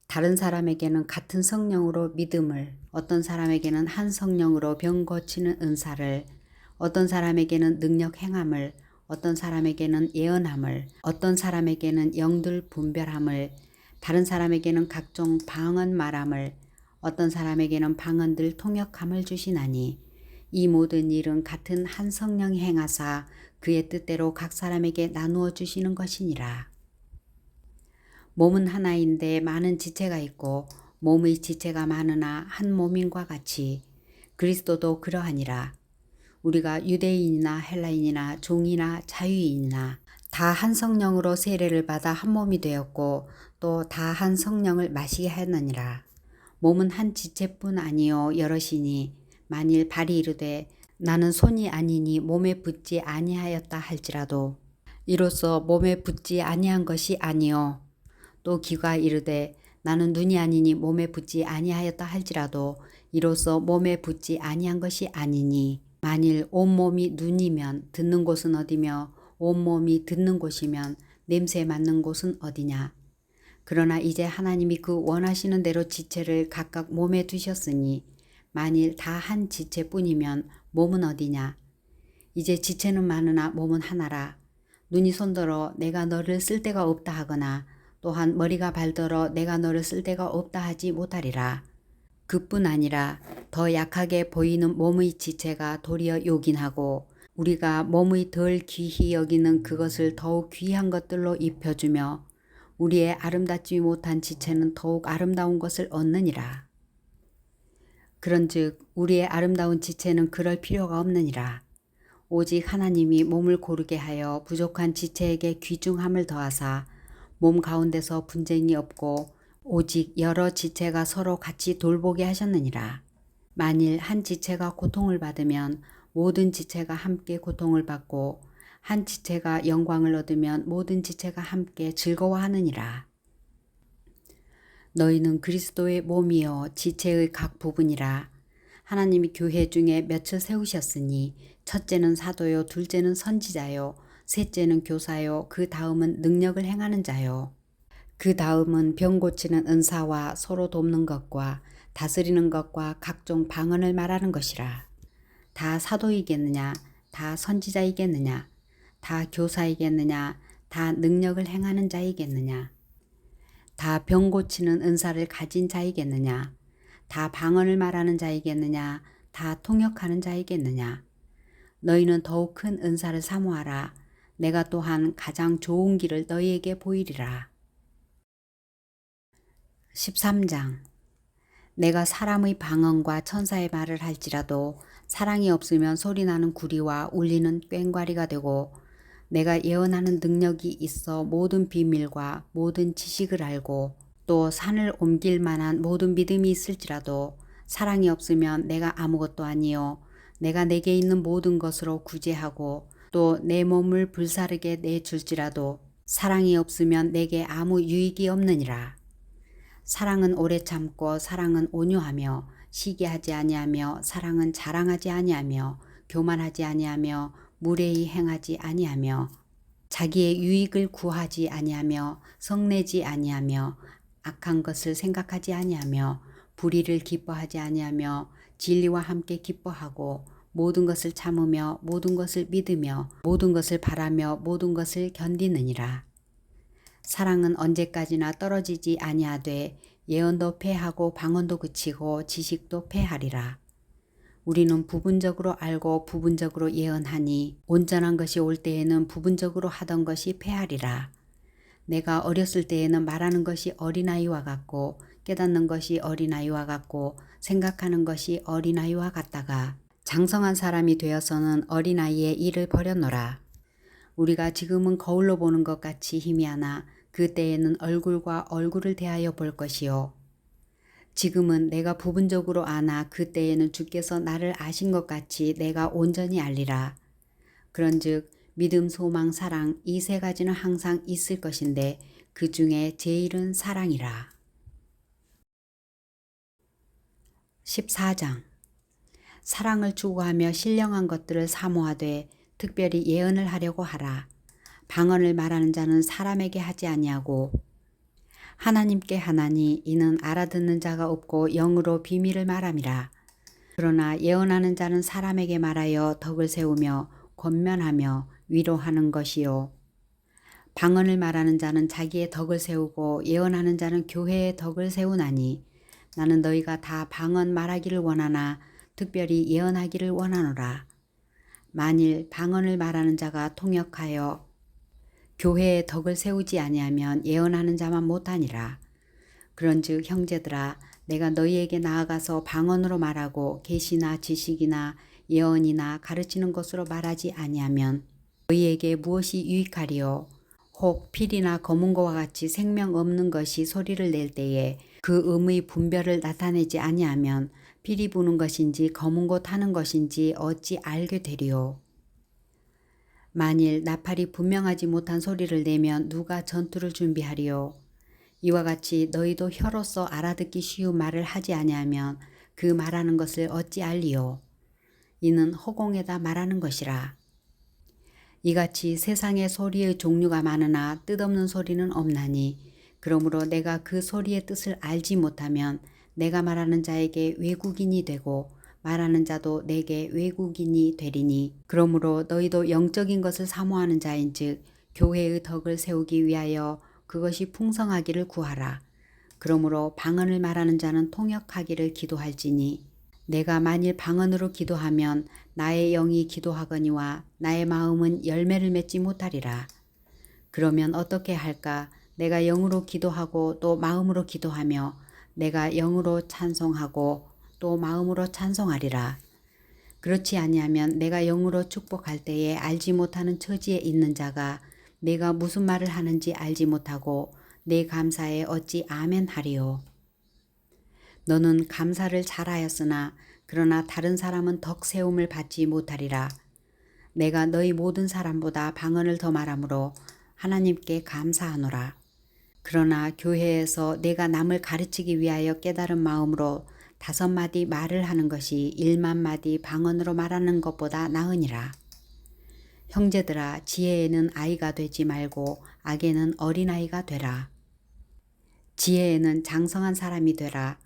다른 사람에게는 같은 성령으로 믿음을, 어떤 사람에게는 한 성령으로 병 고치는 은사를, 어떤 사람에게는 능력 행함을, 어떤 사람에게는 예언함을, 어떤 사람에게는 영들 분별함을, 다른 사람에게는 각종 방언 말함을, 어떤 사람에게는 방언들 통역함을 주시나니 이 모든 일은 같은 한 성령이 행하사 그의 뜻대로 각 사람에게 나누어 주시는 것이니라. 몸은 하나인데 많은 지체가 있고 몸의 지체가 많으나 한 몸인과 같이 그리스도도 그러하니라. 우리가 유대인이나 헬라인이나 종이나 자유인이나 다 한 성령으로 세례를 받아 한 몸이 되었고 또 다 한 성령을 마시게 하느니라. 몸은 한 지체뿐 아니요 여럿이니 만일 발이 이르되 나는 손이 아니니 몸에 붙지 아니하였다 할지라도 이로써 몸에 붙지 아니한 것이 아니요 또 귀가 이르되 나는 눈이 아니니 몸에 붙지 아니하였다 할지라도 이로써 몸에 붙지 아니한 것이 아니니 만일 온몸이 눈이면 듣는 곳은 어디며 온몸이 듣는 곳이면 냄새 맡는 곳은 어디냐. 그러나 이제 하나님이 그 원하시는 대로 지체를 각각 몸에 두셨으니 만일 다 한 지체뿐이면 몸은 어디냐. 이제 지체는 많으나 몸은 하나라. 눈이 손들어 내가 너를 쓸 데가 없다 하거나 또한 머리가 발들어 내가 너를 쓸 데가 없다 하지 못하리라. 그뿐 아니라 더 약하게 보이는 몸의 지체가 도리어 요긴하고 우리가 몸의 덜 귀히 여기는 그것을 더욱 귀한 것들로 입혀주며 우리의 아름답지 못한 지체는 더욱 아름다운 것을 얻느니라. 그런즉 우리의 아름다운 지체는 그럴 필요가 없느니라. 오직 하나님이 몸을 고르게 하여 부족한 지체에게 귀중함을 더하사 몸 가운데서 분쟁이 없고 오직 여러 지체가 서로 같이 돌보게 하셨느니라. 만일 한 지체가 고통을 받으면 모든 지체가 함께 고통을 받고 한 지체가 영광을 얻으면 모든 지체가 함께 즐거워하느니라. 너희는 그리스도의 몸이요 지체의 각 부분이라. 하나님이 교회 중에 몇을 세우셨으니 첫째는 사도요 둘째는 선지자요 셋째는 교사요 그 다음은 능력을 행하는 자요 그 다음은 병 고치는 은사와 서로 돕는 것과 다스리는 것과 각종 방언을 말하는 것이라. 다 사도이겠느냐 다 선지자이겠느냐 다 교사이겠느냐 다 능력을 행하는 자이겠느냐 다 병 고치는 은사를 가진 자이겠느냐 다 방언을 말하는 자이겠느냐 다 통역하는 자이겠느냐. 너희는 더욱 큰 은사를 사모하라. 내가 또한 가장 좋은 길을 너희에게 보이리라. 13장. 내가 사람의 방언과 천사의 말을 할지라도 사랑이 없으면 소리나는 구리와 울리는 꽹과리가 되고 내가 예언하는 능력이 있어 모든 비밀과 모든 지식을 알고 또 산을 옮길 만한 모든 믿음이 있을지라도 사랑이 없으면 내가 아무것도 아니요 내가 내게 있는 모든 것으로 구제하고 또 내 몸을 불사르게 내줄지라도 사랑이 없으면 내게 아무 유익이 없느니라. 사랑은 오래 참고 사랑은 온유하며 시기하지 아니하며 사랑은 자랑하지 아니하며 교만하지 아니하며 무례히 행하지 아니하며 자기의 유익을 구하지 아니하며 성내지 아니하며 악한 것을 생각하지 아니하며 불의를 기뻐하지 아니하며 진리와 함께 기뻐하고 모든 것을 참으며 모든 것을 믿으며 모든 것을 바라며 모든 것을 견디느니라. 사랑은 언제까지나 떨어지지 아니하되 예언도 패하고 방언도 그치고 지식도 패하리라. 우리는 부분적으로 알고 부분적으로 예언하니 온전한 것이 올 때에는 부분적으로 하던 것이 패하리라. 내가 어렸을 때에는 말하는 것이 어린아이와 같고 깨닫는 것이 어린아이와 같고 생각하는 것이 어린아이와 같다가 장성한 사람이 되어서는 어린아이의 일을 버렸노라. 우리가 지금은 거울로 보는 것 같이 희미하나 그때에는 얼굴과 얼굴을 대하여 볼 것이요. 지금은 내가 부분적으로 아나 그때에는 주께서 나를 아신 것 같이 내가 온전히 알리라. 그런즉 믿음, 소망, 사랑 이 세 가지는 항상 있을 것인데 그 중에 제일은 사랑이라. 14장 사랑을 추구하며 신령한 것들을 사모하되 특별히 예언을 하려고 하라. 방언을 말하는 자는 사람에게 하지 아니하고 하나님께 하나니 이는 알아듣는 자가 없고 영으로 비밀을 말함이라. 그러나 예언하는 자는 사람에게 말하여 덕을 세우며 권면하며 위로하는 것이요. 방언을 말하는 자는 자기의 덕을 세우고 예언하는 자는 교회의 덕을 세우나니 나는 너희가 다 방언 말하기를 원하나 특별히 예언하기를 원하노라. 만일 방언을 말하는 자가 통역하여 교회의 덕을 세우지 아니하면 예언하는 자만 못하니라. 그런즉 형제들아 내가 너희에게 나아가서 방언으로 말하고 계시나 지식이나 예언이나 가르치는 것으로 말하지 아니하면 너희에게 무엇이 유익하리요. 혹 필이나 검은 거와 같이 생명 없는 것이 소리를 낼 때에 그 음의 분별을 나타내지 아니하면 필이 부는 것인지 검은 거 타는 것인지 어찌 알게 되리요. 만일 나팔이 분명하지 못한 소리를 내면 누가 전투를 준비하리요. 이와 같이 너희도 혀로서 알아듣기 쉬운 말을 하지 아니하면 그 말하는 것을 어찌 알리요. 이는 허공에다 말하는 것이라. 이같이 세상에 소리의 종류가 많으나 뜻없는 소리는 없나니 그러므로 내가 그 소리의 뜻을 알지 못하면 내가 말하는 자에게 외국인이 되고 말하는 자도 내게 외국인이 되리니 그러므로 너희도 영적인 것을 사모하는 자인즉 교회의 덕을 세우기 위하여 그것이 풍성하기를 구하라. 그러므로 방언을 말하는 자는 통역하기를 기도할지니 내가 만일 방언으로 기도하면 나의 영이 기도하거니와 나의 마음은 열매를 맺지 못하리라. 그러면 어떻게 할까? 내가 영으로 기도하고 또 마음으로 기도하며 내가 영으로 찬송하고 또 마음으로 찬송하리라. 그렇지 아니하면 내가 영으로 축복할 때에 알지 못하는 처지에 있는 자가 내가 무슨 말을 하는지 알지 못하고 내 감사에 어찌 아멘 하리요. 너는 감사를 잘하였으나 그러나 다른 사람은 덕 세움을 받지 못하리라. 내가 너희 모든 사람보다 방언을 더 말하므로 하나님께 감사하노라. 그러나 교회에서 내가 남을 가르치기 위하여 깨달은 마음으로 5마디 말을 하는 것이 1만마디 방언으로 말하는 것보다 나으니라. 형제들아 지혜에는 아이가 되지 말고 악에는 어린아이가 되라. 지혜에는 장성한 사람이 되라.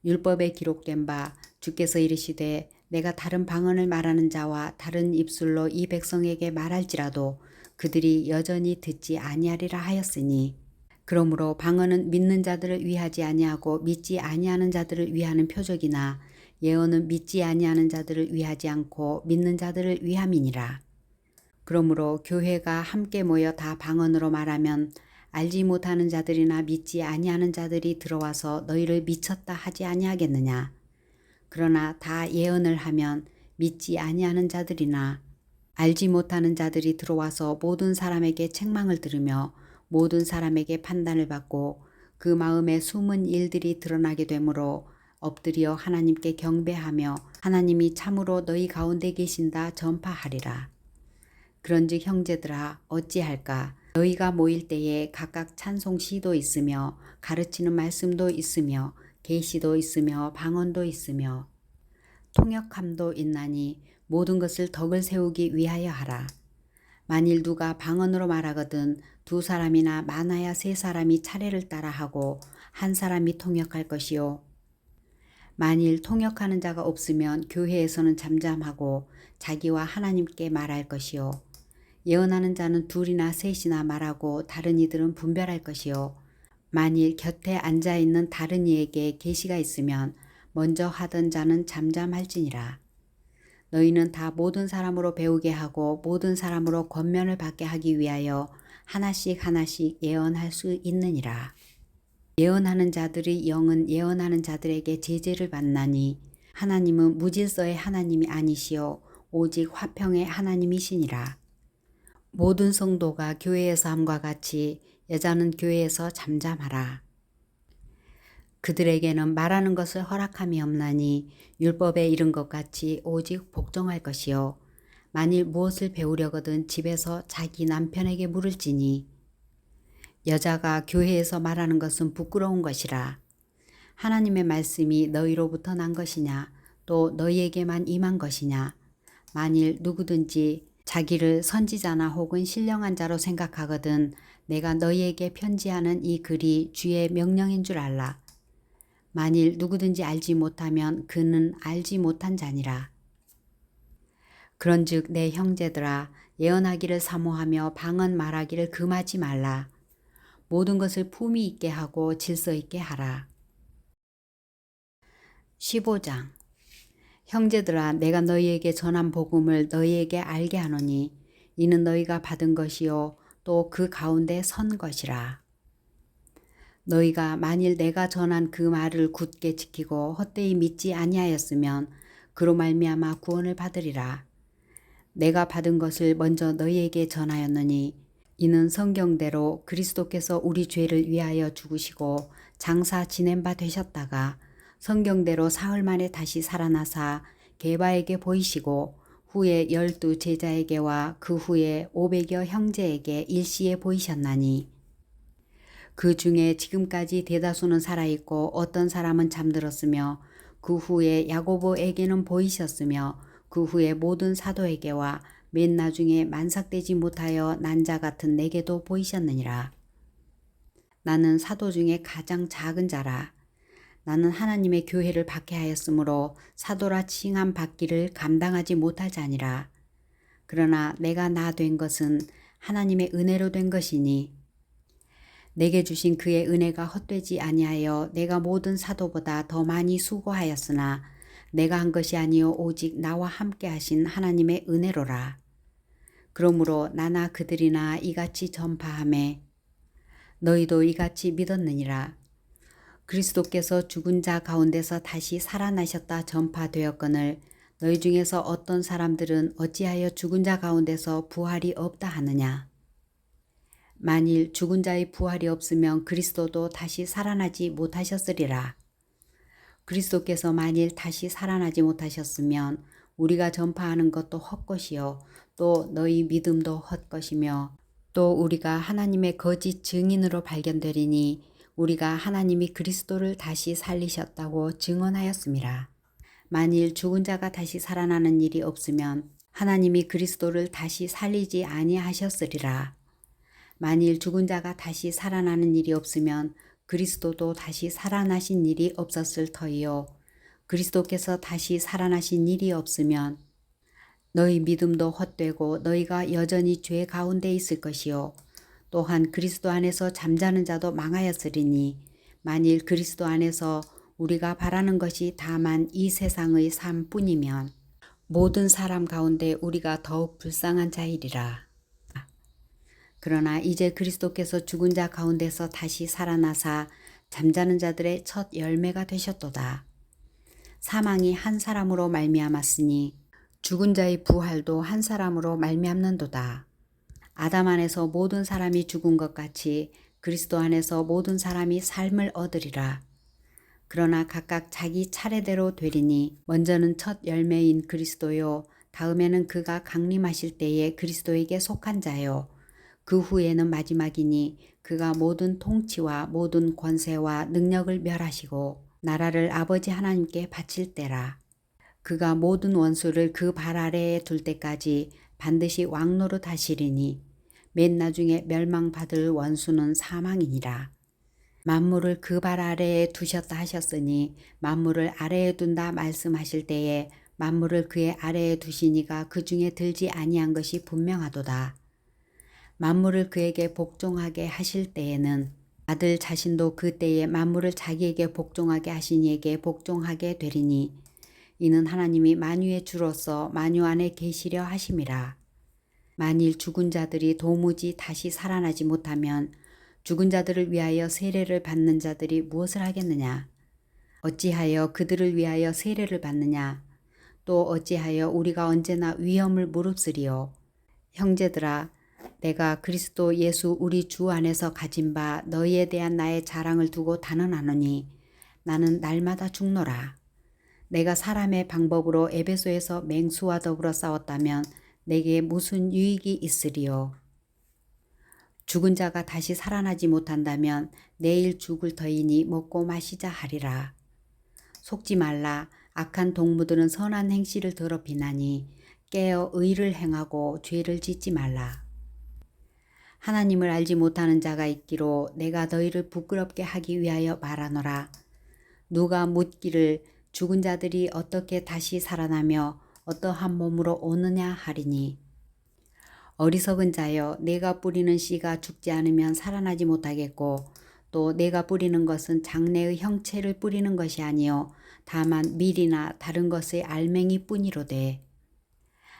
율법에 기록된 바 주께서 이르시되 내가 다른 방언을 말하는 자와 다른 입술로 이 백성에게 말할지라도 그들이 여전히 듣지 아니하리라 하였으니 그러므로 방언은 믿는 자들을 위하지 아니하고 믿지 아니하는 자들을 위하는 표적이나 예언은 믿지 아니하는 자들을 위하지 않고 믿는 자들을 위함이니라. 그러므로 교회가 함께 모여 다 방언으로 말하면 알지 못하는 자들이나 믿지 아니하는 자들이 들어와서 너희를 미쳤다 하지 아니하겠느냐. 그러나 다 예언을 하면 믿지 아니하는 자들이나 알지 못하는 자들이 들어와서 모든 사람에게 책망을 들으며 모든 사람에게 판단을 받고 그 마음에 숨은 일들이 드러나게 되므로 엎드려 하나님께 경배하며 하나님이 참으로 너희 가운데 계신다 전파하리라. 그런즉 형제들아 어찌할까? 너희가 모일 때에 각각 찬송 시도 있으며 가르치는 말씀도 있으며 계시도 있으며 방언도 있으며 통역함도 있나니 모든 것을 덕을 세우기 위하여 하라. 만일 누가 방언으로 말하거든 두 사람이나 많아야 세 사람이 차례를 따라 하고 한 사람이 통역할 것이요. 만일 통역하는 자가 없으면 교회에서는 잠잠하고 자기와 하나님께 말할 것이요. 예언하는 자는 둘이나 셋이나 말하고 다른 이들은 분별할 것이요. 만일 곁에 앉아있는 다른 이에게 계시가 있으면 먼저 하던 자는 잠잠할지니라. 너희는 다 모든 사람으로 배우게 하고 모든 사람으로 권면을 받게 하기 위하여 하나씩 하나씩 예언할 수 있느니라. 예언하는 자들의 영은 예언하는 자들에게 제재를 받나니 하나님은 무질서의 하나님이 아니시오 오직 화평의 하나님이시니라. 모든 성도가 교회에서 함과 같이 여자는 교회에서 잠잠하라. 그들에게는 말하는 것을 허락함이 없나니 율법에 이른 것 같이 오직 복종할 것이요. 만일 무엇을 배우려거든 집에서 자기 남편에게 물을지니 여자가 교회에서 말하는 것은 부끄러운 것이라. 하나님의 말씀이 너희로부터 난 것이냐 또 너희에게만 임한 것이냐. 만일 누구든지 자기를 선지자나 혹은 신령한 자로 생각하거든 내가 너희에게 편지하는 이 글이 주의 명령인 줄 알라. 만일 누구든지 알지 못하면 그는 알지 못한 자니라. 그런즉 내 형제들아 예언하기를 사모하며 방언 말하기를 금하지 말라. 모든 것을 품위 있게 하고 질서 있게 하라. 15장 형제들아 내가 너희에게 전한 복음을 너희에게 알게 하노니 이는 너희가 받은 것이요 또 그 가운데 선 것이라. 너희가 만일 내가 전한 그 말을 굳게 지키고 헛되이 믿지 아니하였으면 그로 말미암아 구원을 받으리라. 내가 받은 것을 먼저 너희에게 전하였느니 이는 성경대로 그리스도께서 우리 죄를 위하여 죽으시고 장사 지낸 바 되셨다가 성경대로 사흘 만에 다시 살아나사 게바에게 보이시고 후에 12 제자에게와 그 후에 500여 형제에게 일시에 보이셨나니 그 중에 지금까지 대다수는 살아있고 어떤 사람은 잠들었으며 그 후에 야고보에게는 보이셨으며 그 후에 모든 사도에게와 맨 나중에 만삭되지 못하여 난 자 같은 내게도 보이셨느니라. 나는 사도 중에 가장 작은 자라. 나는 하나님의 교회를 박해하였으므로 사도라 칭함 받기를 감당하지 못할 자니라. 그러나 내가 나 된 것은 하나님의 은혜로 된 것이니 내게 주신 그의 은혜가 헛되지 아니하여 내가 모든 사도보다 더 많이 수고하였으나 내가 한 것이 아니요 오직 나와 함께 하신 하나님의 은혜로라. 그러므로 나나 그들이나 이같이 전파하매 너희도 이같이 믿었느니라. 그리스도께서 죽은 자 가운데서 다시 살아나셨다 전파되었거늘 너희 중에서 어떤 사람들은 어찌하여 죽은 자 가운데서 부활이 없다 하느냐. 만일 죽은 자의 부활이 없으면 그리스도도 다시 살아나지 못하셨으리라. 그리스도께서 만일 다시 살아나지 못하셨으면 우리가 전파하는 것도 헛것이요 또 너희 믿음도 헛것이며 또 우리가 하나님의 거짓 증인으로 발견되리니 우리가 하나님이 그리스도를 다시 살리셨다고 증언하였음이라. 만일 죽은 자가 다시 살아나는 일이 없으면 하나님이 그리스도를 다시 살리지 아니하셨으리라. 만일 죽은 자가 다시 살아나는 일이 없으면 그리스도도 다시 살아나신 일이 없었을 터이요. 그리스도께서 다시 살아나신 일이 없으면 너희 믿음도 헛되고 너희가 여전히 죄 가운데 있을 것이요. 또한 그리스도 안에서 잠자는 자도 망하였으리니 만일 그리스도 안에서 우리가 바라는 것이 다만 이 세상의 삶뿐이면 모든 사람 가운데 우리가 더욱 불쌍한 자이리라. 그러나 이제 그리스도께서 죽은 자 가운데서 다시 살아나사 잠자는 자들의 첫 열매가 되셨도다. 사망이 한 사람으로 말미암았으니 죽은 자의 부활도 한 사람으로 말미암는도다. 아담 안에서 모든 사람이 죽은 것 같이 그리스도 안에서 모든 사람이 삶을 얻으리라. 그러나 각각 자기 차례대로 되리니 먼저는 첫 열매인 그리스도요 다음에는 그가 강림하실 때에 그리스도에게 속한 자요 그 후에는 마지막이니 그가 모든 통치와 모든 권세와 능력을 멸하시고 나라를 아버지 하나님께 바칠 때라. 그가 모든 원수를 그 발 아래에 둘 때까지 반드시 왕노릇 하시리니 맨 나중에 멸망받을 원수는 사망이니라. 만물을 그 발 아래에 두셨다 하셨으니 만물을 아래에 둔다 말씀하실 때에 만물을 그의 아래에 두시니가 그 중에 들지 아니한 것이 분명하도다. 만물을 그에게 복종하게 하실 때에는 아들 자신도 그 때에 만물을 자기에게 복종하게 하신 이에게 복종하게 되리니 이는 하나님이 만유의 주로서 만유 안에 계시려 하심이라. 만일 죽은 자들이 도무지 다시 살아나지 못하면 죽은 자들을 위하여 세례를 받는 자들이 무엇을 하겠느냐? 어찌하여 그들을 위하여 세례를 받느냐? 또 어찌하여 우리가 언제나 위험을 무릅쓰리요? 형제들아, 내가 그리스도 예수 우리 주 안에서 가진 바 너희에 대한 나의 자랑을 두고 단언하노니 나는 날마다 죽노라. 내가 사람의 방법으로 에베소에서 맹수와 더불어 싸웠다면 내게 무슨 유익이 있으리요? 죽은 자가 다시 살아나지 못한다면 내일 죽을 터이니 먹고 마시자 하리라. 속지 말라. 악한 동무들은 선한 행실을 더럽히나니 깨어 의를 행하고 죄를 짓지 말라. 하나님을 알지 못하는 자가 있기로 내가 너희를 부끄럽게 하기 위하여 말하노라. 누가 묻기를 죽은 자들이 어떻게 다시 살아나며 어떠한 몸으로 오느냐 하리니 어리석은 자여 내가 뿌리는 씨가 죽지 않으면 살아나지 못하겠고 또 내가 뿌리는 것은 장래의 형체를 뿌리는 것이 아니요 다만 밀이나 다른 것의 알맹이 뿐이로되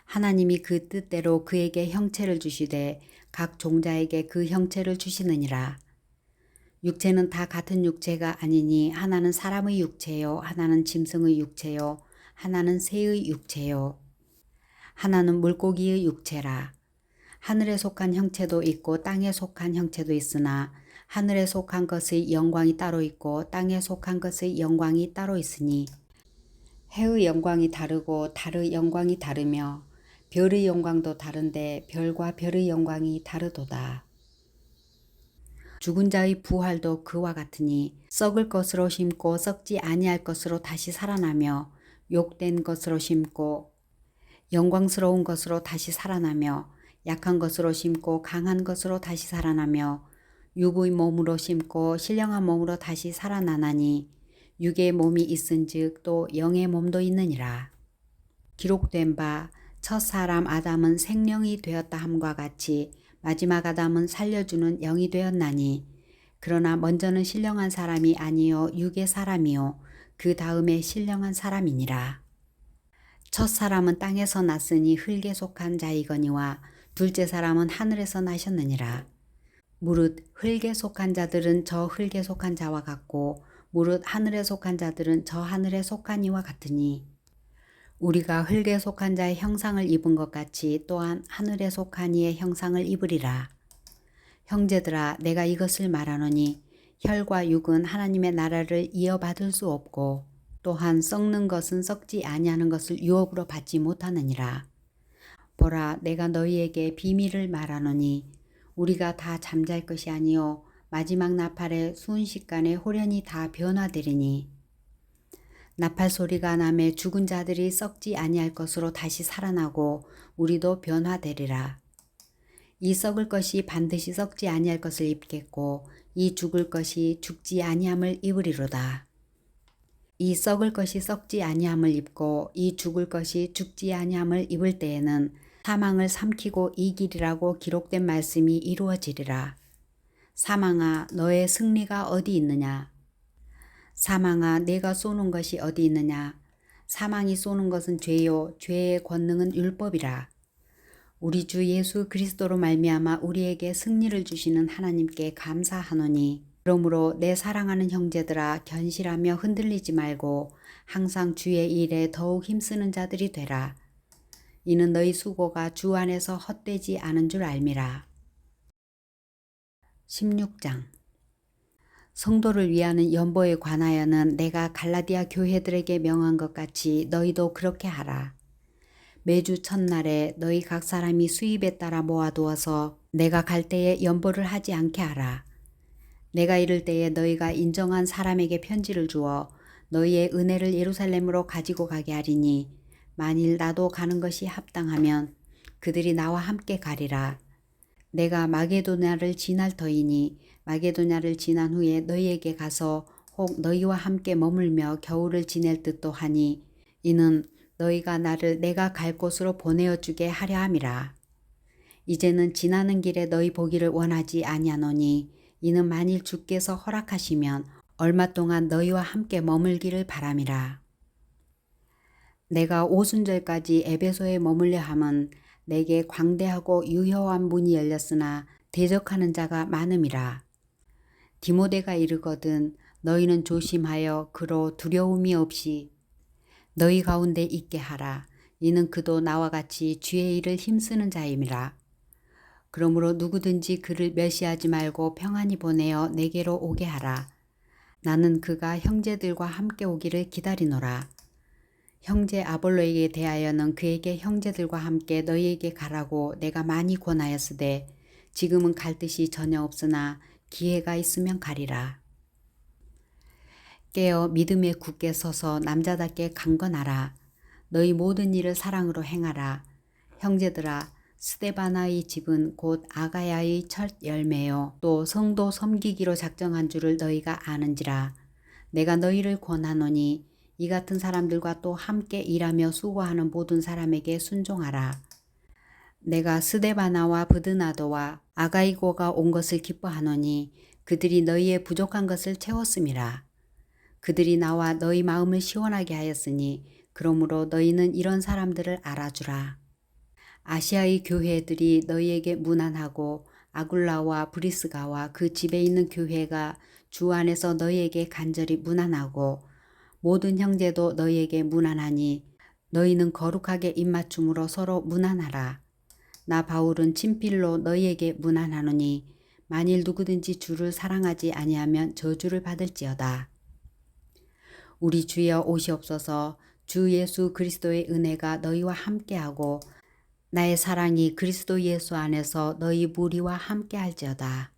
하나님이 그 뜻대로 그에게 형체를 주시되 각 종자에게 그 형체를 주시느니라. 육체는 다 같은 육체가 아니니 하나는 사람의 육체요 하나는 짐승의 육체요 하나는 새의 육체요 하나는 물고기의 육체라. 하늘에 속한 형체도 있고 땅에 속한 형체도 있으나 하늘에 속한 것의 영광이 따로 있고 땅에 속한 것의 영광이 따로 있으니 해의 영광이 다르고 달의 영광이 다르며 별의 영광도 다른데 별과 별의 영광이 다르도다. 죽은 자의 부활도 그와 같으니 썩을 것으로 심고 썩지 아니할 것으로 다시 살아나며 욕된 것으로 심고 영광스러운 것으로 다시 살아나며 약한 것으로 심고 강한 것으로 다시 살아나며 육의 몸으로 심고 신령한 몸으로 다시 살아나나니 육의 몸이 있은즉 또 영의 몸도 있느니라. 기록된 바 첫 사람 아담은 생령이 되었다 함과 같이 마지막 아담은 살려주는 영이 되었나니 그러나 먼저는 신령한 사람이 아니요 육의 사람이요 그 다음에 신령한 사람이니라. 첫 사람은 땅에서 났으니 흙에 속한 자이거니와 둘째 사람은 하늘에서 나셨느니라. 무릇 흙에 속한 자들은 저 흙에 속한 자와 같고 무릇 하늘에 속한 자들은 저 하늘에 속한 이와 같으니 우리가 흙에 속한 자의 형상을 입은 것 같이 또한 하늘에 속한 이의 형상을 입으리라. 형제들아 내가 이것을 말하노니 혈과 육은 하나님의 나라를 이어받을 수 없고 또한 썩는 것은 썩지 아니하는 것을 유업으로 받지 못하느니라. 보라 내가 너희에게 비밀을 말하노니 우리가 다 잠잘 것이 아니요 마지막 나팔의 순식간에 홀연히 다 변화되리니 나팔 소리가 나매 죽은 자들이 썩지 아니할 것으로 다시 살아나고 우리도 변화되리라. 이 썩을 것이 반드시 썩지 아니할 것을 입겠고 이 죽을 것이 죽지 아니함을 입으리로다. 이 썩을 것이 썩지 아니함을 입고 이 죽을 것이 죽지 아니함을 입을 때에는 사망을 삼키고 이기리라고 기록된 말씀이 이루어지리라. 사망아 너의 승리가 어디 있느냐? 사망아 내가 쏘는 것이 어디 있느냐? 사망이 쏘는 것은 죄요 죄의 권능은 율법이라. 우리 주 예수 그리스도로 말미암아 우리에게 승리를 주시는 하나님께 감사하노니 그러므로 내 사랑하는 형제들아 견실하며 흔들리지 말고 항상 주의 일에 더욱 힘쓰는 자들이 되라. 이는 너희 수고가 주 안에서 헛되지 않은 줄 알미라. 16장. 성도를 위하는 연보에 관하여는 내가 갈라디아 교회들에게 명한 것 같이 너희도 그렇게 하라. 매주 첫날에 너희 각 사람이 수입에 따라 모아두어서 내가 갈 때에 연보를 하지 않게 하라. 내가 이를 때에 너희가 인정한 사람에게 편지를 주어 너희의 은혜를 예루살렘으로 가지고 가게 하리니 만일 나도 가는 것이 합당하면 그들이 나와 함께 가리라. 내가 마게도냐를 지날 터이니 마게도냐를 지난 후에 너희에게 가서 혹 너희와 함께 머물며 겨울을 지낼 듯도 하니 이는 너희가 나를 내가 갈 곳으로 보내어 주게 하려 함이라. 이제는 지나는 길에 너희 보기를 원하지 아니하노니 이는 만일 주께서 허락하시면 얼마 동안 너희와 함께 머물기를 바람이라. 내가 오순절까지 에베소에 머물려 함은 내게 광대하고 유효한 문이 열렸으나 대적하는 자가 많음이라. 디모데가 이르거든 너희는 조심하여 그로 두려움이 없이 너희 가운데 있게 하라. 이는 그도 나와 같이 주의 일을 힘쓰는 자임이라. 그러므로 누구든지 그를 멸시하지 말고 평안히 보내어 내게로 오게 하라. 나는 그가 형제들과 함께 오기를 기다리노라. 형제 아볼로에게 대하여는 그에게 형제들과 함께 너희에게 가라고 내가 많이 권하였으되 지금은 갈 뜻이 전혀 없으나 기회가 있으면 가리라. 깨어 믿음에 굳게 서서 남자답게 강건하라. 너희 모든 일을 사랑으로 행하라. 형제들아, 스데바나의 집은 곧 아가야의 첫 열매요 또 성도 섬기기로 작정한 줄을 너희가 아는지라. 내가 너희를 권하노니 이 같은 사람들과 또 함께 일하며 수고하는 모든 사람에게 순종하라. 내가 스데바나와 브드나도와 아가이고가 온 것을 기뻐하노니 그들이 너희의 부족한 것을 채웠음이라. 그들이 나와 너희 마음을 시원하게 하였으니 그러므로 너희는 이런 사람들을 알아주라. 아시아의 교회들이 너희에게 문안하고 아굴라와 브리스가와 그 집에 있는 교회가 주 안에서 너희에게 간절히 문안하고 모든 형제도 너희에게 문안하니 너희는 거룩하게 입맞춤으로 서로 문안하라. 나 바울은 친필로 너희에게 문안하노니 만일 누구든지 주를 사랑하지 아니하면 저주를 받을지어다. 우리 주여 오시옵소서. 주 예수 그리스도의 은혜가 너희와 함께하고 나의 사랑이 그리스도 예수 안에서 너희 무리와 함께할지어다.